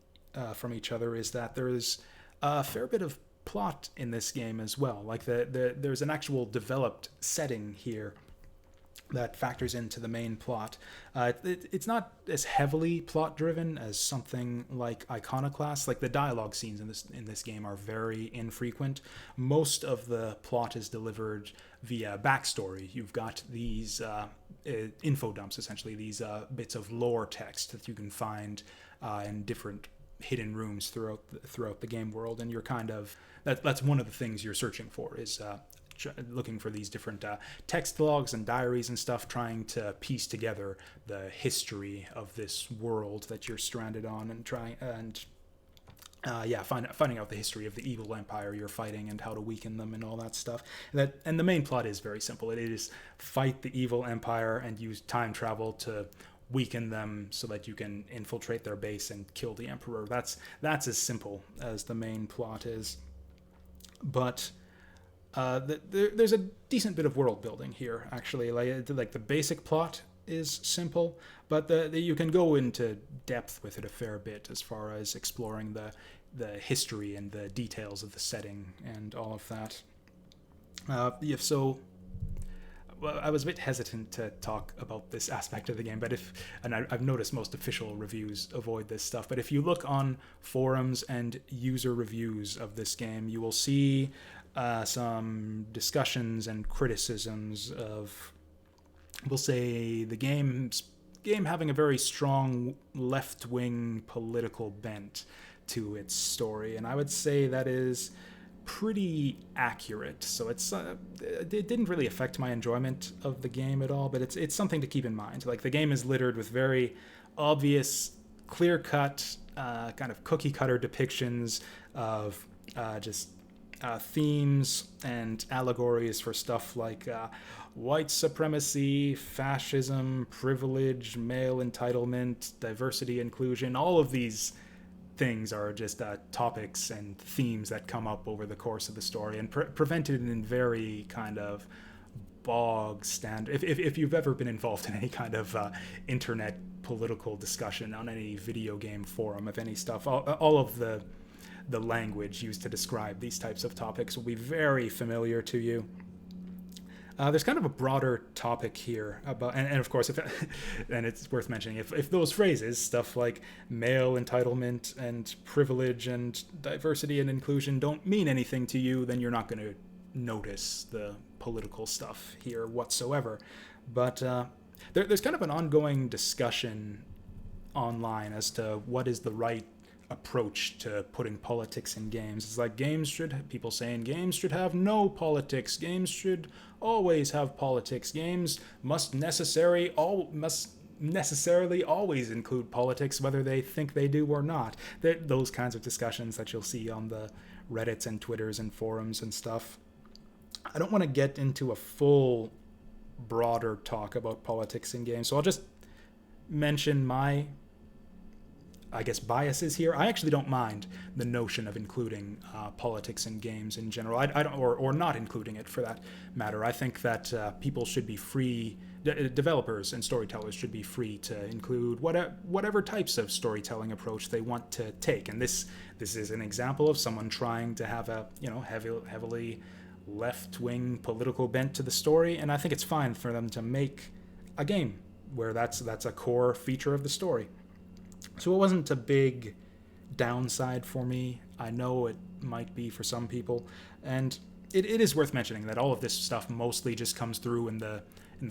from each other is that there is a fair bit of plot in this game as well. Like there's an actual developed setting here that factors into the main plot. It's not as heavily plot driven as something like Iconoclast. Like the dialogue scenes in this game are very infrequent. Most of the plot is delivered via backstory. You've got these info dumps, essentially, these bits of lore text that you can find in different hidden rooms throughout the game world, and you're kind of that's one of the things you're searching for is looking for these different text logs and diaries and stuff, trying to piece together the history of this world that you're stranded on, and finding out the history of the evil empire you're fighting and how to weaken them and all that stuff. And the main plot is very simple. It is fight the evil empire and use time travel to weaken them so that you can infiltrate their base and kill the emperor. That's as simple as the main plot is. But there's a decent bit of world building here, actually. Like the basic plot is simple, but you can go into depth with it a fair bit as far as exploring the history and the details of the setting and all of that. Well, I was a bit hesitant to talk about this aspect of the game, but I've noticed most official reviews avoid this stuff, but if you look on forums and user reviews of this game, you will see some discussions and criticisms of, we'll say, the game having a very strong left-wing political bent to its story, and I would say that is pretty accurate. So it didn't really affect my enjoyment of the game at all, but it's something to keep in mind. Like, the game is littered with very obvious, clear-cut, kind of cookie-cutter depictions of themes and allegories for stuff like white supremacy, fascism, privilege, male entitlement, diversity, inclusion. All of these things are just topics and themes that come up over the course of the story, and presented in very kind of bog standard. If you've ever been involved in any kind of internet political discussion on any video game forum of any stuff, all of the language used to describe these types of topics will be very familiar to you. There's kind of a broader topic here about, and of course, and it's worth mentioning, if those phrases, stuff like male entitlement and privilege and diversity and inclusion, don't mean anything to you, then you're not going to notice the political stuff here whatsoever. But there's kind of an ongoing discussion online as to what is the right approach to putting politics in games. It's like people saying games should have no politics, games should always have politics, games must necessarily always include politics, whether they think they do or not. Those kinds of discussions that you'll see on the Reddits and Twitters and forums and stuff. I don't want to get into a full broader talk about politics in games, so I'll just mention my biases here. I actually don't mind the notion of including politics in games in general. I don't, or not including it for that matter. I think that people should be free, developers and storytellers should be free to include whatever types of storytelling approach they want to take. And this is an example of someone trying to have a heavily left-wing political bent to the story, and I think it's fine for them to make a game where that's a core feature of the story. So it wasn't a big downside for me. I know it might be for some people, and it is worth mentioning that all of this stuff mostly just comes through in the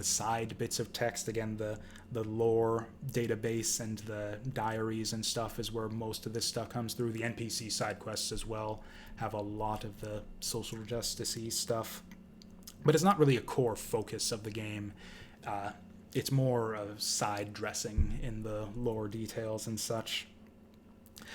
side bits of text. Again, the lore database and the diaries and stuff is where most of this stuff comes through. The NPC side quests as well have a lot of the social justice-y stuff, but it's not really a core focus of the game. It's more of side dressing in the lore details and such.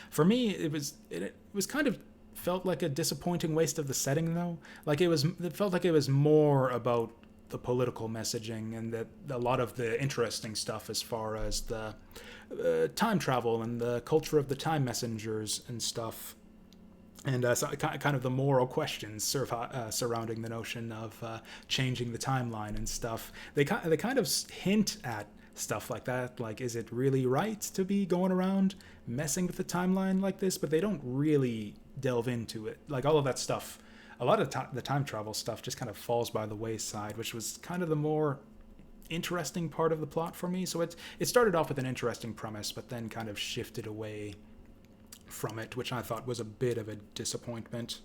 For me, it was kind of felt like a disappointing waste of the setting, though. Like it felt like it was more about the political messaging, and that a lot of the interesting stuff as far as the time travel and the culture of the time messengers and stuff and so, kind of the moral questions surrounding the notion of changing the timeline and stuff. They kind of hint at stuff like that, like, is it really right to be going around messing with the timeline like this? But they don't really delve into it. Like, all of that stuff, a lot of the time travel stuff just kind of falls by the wayside, which was kind of the more interesting part of the plot for me. So it started off with an interesting premise, but then kind of shifted away from it, which I thought was a bit of a disappointment.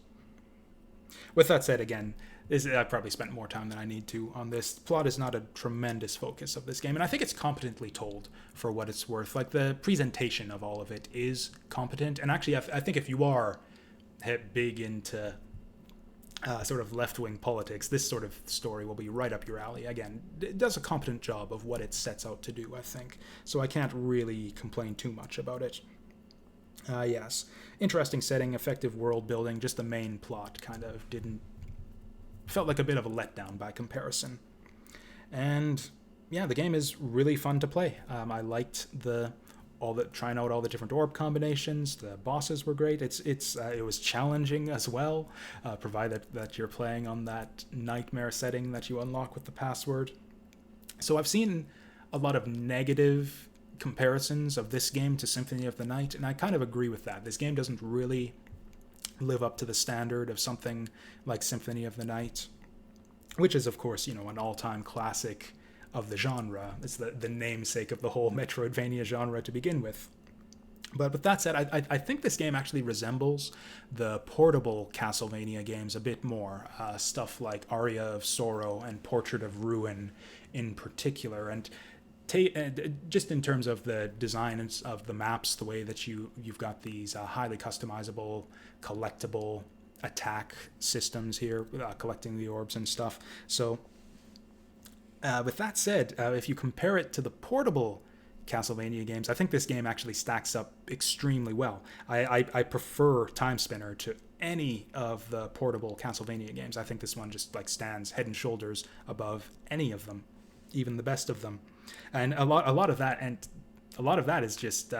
With that said, again, I probably spent more time than I need to on this. The plot is not a tremendous focus of this game, and I think it's competently told for what it's worth. Like, the presentation of all of it is competent, and actually I think if you are big into sort of left-wing politics, this sort of story will be right up your alley. Again, it does a competent job of what it sets out to do, I think, so I can't really complain too much about it. Yes, interesting setting, effective world building, just the main plot kind of felt like a bit of a letdown by comparison. And yeah, the game is really fun to play. I liked trying out all the different orb combinations. The bosses were great. It was challenging as well, provided that you're playing on that nightmare setting that you unlock with the password. So I've seen a lot of negative comparisons of this game to Symphony of the Night, and I kind of agree with that. This game doesn't really live up to the standard of something like Symphony of the Night, which is, of course, an all-time classic of the genre. It's the namesake of the whole Metroidvania genre to begin with. But with that said, I think this game actually resembles the portable Castlevania games a bit more. Stuff like Aria of Sorrow and Portrait of Ruin in particular. And just in terms of the design of the maps, the way that you've got these highly customizable, collectible attack systems here, collecting the orbs and stuff. So with that said, if you compare it to the portable Castlevania games, I think this game actually stacks up extremely well. I prefer Timespinner to any of the portable Castlevania games. I think this one just like stands head and shoulders above any of them, even the best of them. And a lot of that is just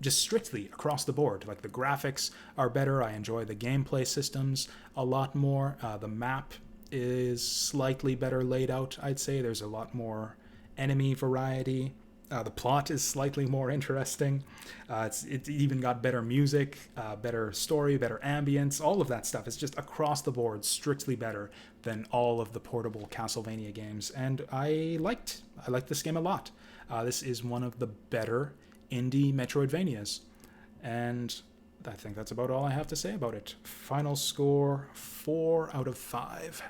strictly across the board. Like, the graphics are better. I enjoy the gameplay systems a lot more. The map is slightly better laid out, I'd say. There's a lot more enemy variety. The plot is slightly more interesting. It's even got better music, better story, better ambience. All of that stuff is just across the board strictly better than all of the portable Castlevania games. And I liked this game a lot. This is one of the better indie Metroidvanias. And I think that's about all I have to say about it. Final score, 4 out of 5.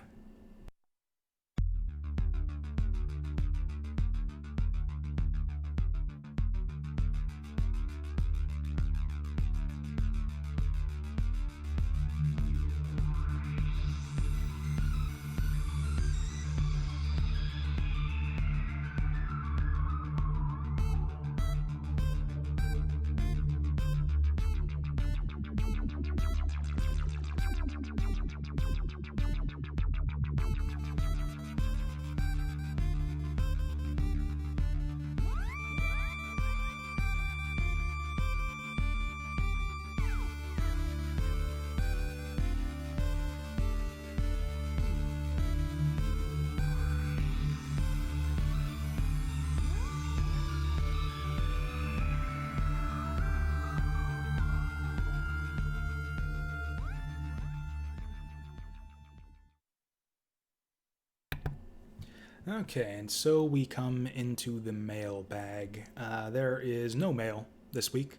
Okay, and so we come into the mailbag. There is no mail this week,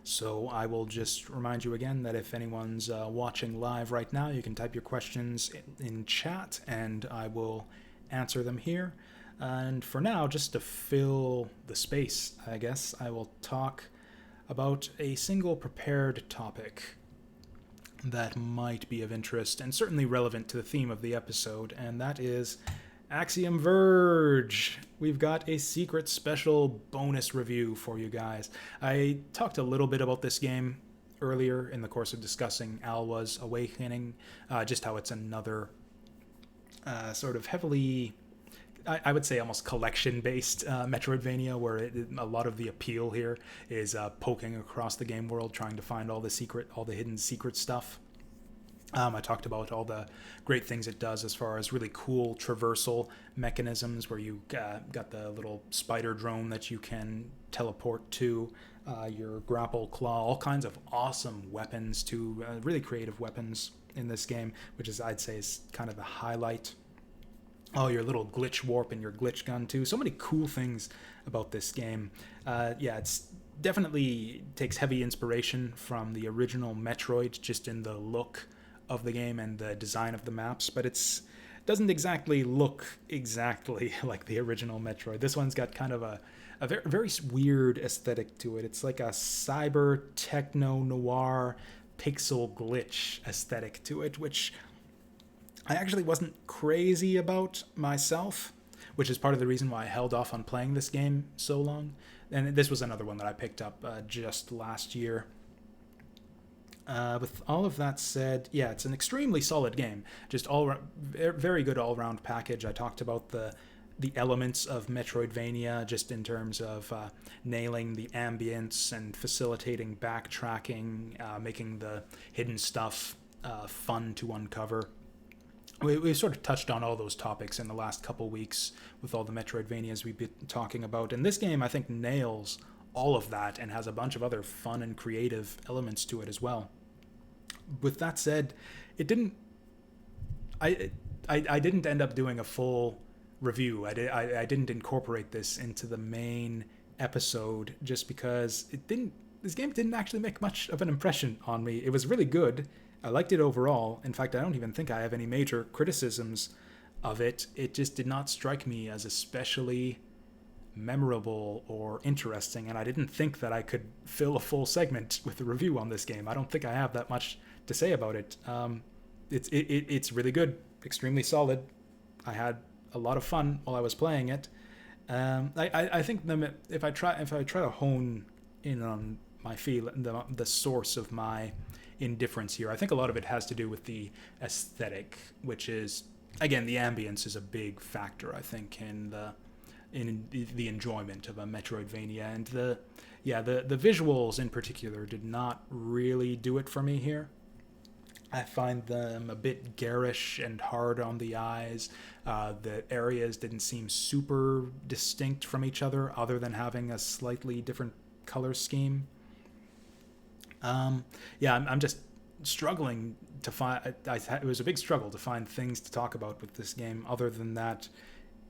so I will just remind you again that if anyone's watching live right now, you can type your questions in chat, and I will answer them here. And for now, just to fill the space, I guess, I will talk about a single prepared topic that might be of interest and certainly relevant to the theme of the episode, and that is Axiom Verge. We've got a secret special bonus review for you guys. I talked a little bit about this game earlier in the course of discussing Alwa's Awakening, just how it's another sort of heavily I would say almost collection-based Metroidvania, where a lot of the appeal here is poking across the game world, trying to find all the hidden secret stuff. I talked about all the great things it does as far as really cool traversal mechanisms, where you got the little spider drone that you can teleport to, your grapple claw, all kinds of awesome weapons too, really creative weapons in this game, which I'd say is kind of the highlight. Oh, your little glitch warp and your glitch gun too. So many cool things about this game. It's definitely takes heavy inspiration from the original Metroid, just in the look of the game and the design of the maps, but doesn't exactly look exactly like the original Metroid. This one's got kind of a very, very weird aesthetic to it. It's like a cyber techno noir pixel glitch aesthetic to it, which I actually wasn't crazy about myself, which is part of the reason why I held off on playing this game so long. And this was another one that I picked up just last year. With all of that said, yeah, it's an extremely solid game. Just very good all-round package. I talked about the elements of Metroidvania, just in terms of nailing the ambience and facilitating backtracking, making the hidden stuff fun to uncover. We sort of touched on all those topics in the last couple weeks with all the Metroidvanias we've been talking about. And this game, I think, nails all of that and has a bunch of other fun and creative elements to it as well. With that said, it didn't. I didn't end up doing a full review. I didn't incorporate this into the main episode just because this game didn't actually make much of an impression on me. It was really good. I liked it overall. In fact, I don't even think I have any major criticisms of it. It just did not strike me as especially memorable or interesting, and I didn't think that I could fill a full segment with a review on this game. I don't think I have that much to say about it. It's really good, extremely solid. I had a lot of fun while I was playing it. I think if I try to hone in on my the source of my indifference here, I think a lot of it has to do with the aesthetic, which is, again, the ambience is a big factor, I think, in the enjoyment of a Metroidvania, and the visuals in particular did not really do it for me here. I find them a bit garish and hard on the eyes. The areas didn't seem super distinct from each other than having a slightly different color scheme. I'm just struggling to find. It was a big struggle to find things to talk about with this game. Other than that,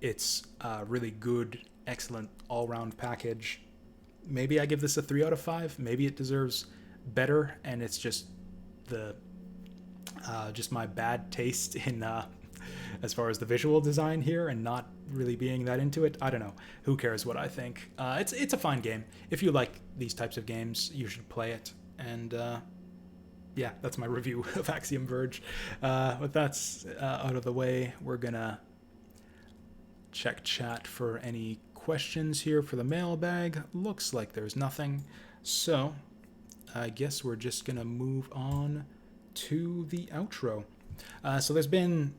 it's a really good, excellent all-round package. Maybe I give this a 3 out of 5. Maybe it deserves better, and it's just just my bad taste in as far as the visual design here, and not really being that into it. I don't know. Who cares what I think? It's a fine game. If you like these types of games, you should play it. And that's my review of Axiom Verge. With that out of the way, we're gonna check chat for any questions here for the mailbag. Looks like there's nothing, so I guess we're just gonna move on to the outro. So there's been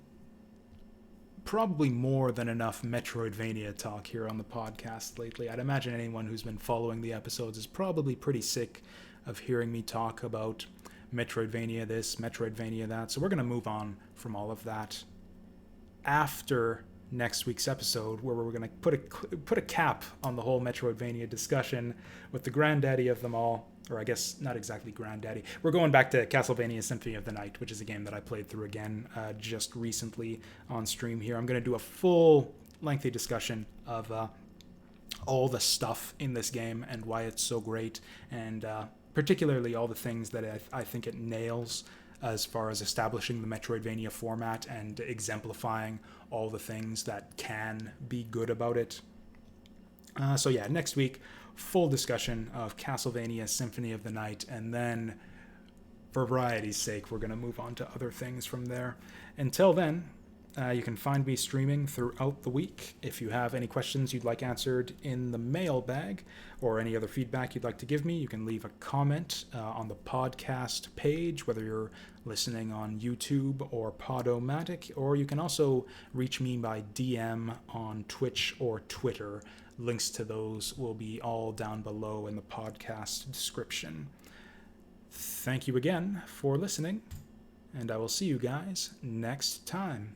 probably more than enough Metroidvania talk here on the podcast lately. I'd imagine anyone who's been following the episodes is probably pretty sick of hearing me talk about Metroidvania this, Metroidvania that. So we're going to move on from all of that after next week's episode, where we're going to put a cap on the whole Metroidvania discussion with the granddaddy of them all. Or I guess not exactly granddaddy. We're going back to Castlevania Symphony of the Night, which is a game that I played through again just recently on stream here. I'm going to do a full lengthy discussion of all the stuff in this game and why it's so great, and particularly all the things that I think it nails as far as establishing the Metroidvania format and exemplifying all the things that can be good about it. Next week, full discussion of Castlevania Symphony of the Night, and then, for variety's sake, we're going to move on to other things from there. Until then, You can find me streaming throughout the week. If you have any questions you'd like answered in the mailbag or any other feedback you'd like to give me, you can leave a comment on the podcast page, whether you're listening on YouTube or Podomatic, or you can also reach me by DM on Twitch or Twitter. Links to those will be all down below in the podcast description. Thank you again for listening, and I will see you guys next time.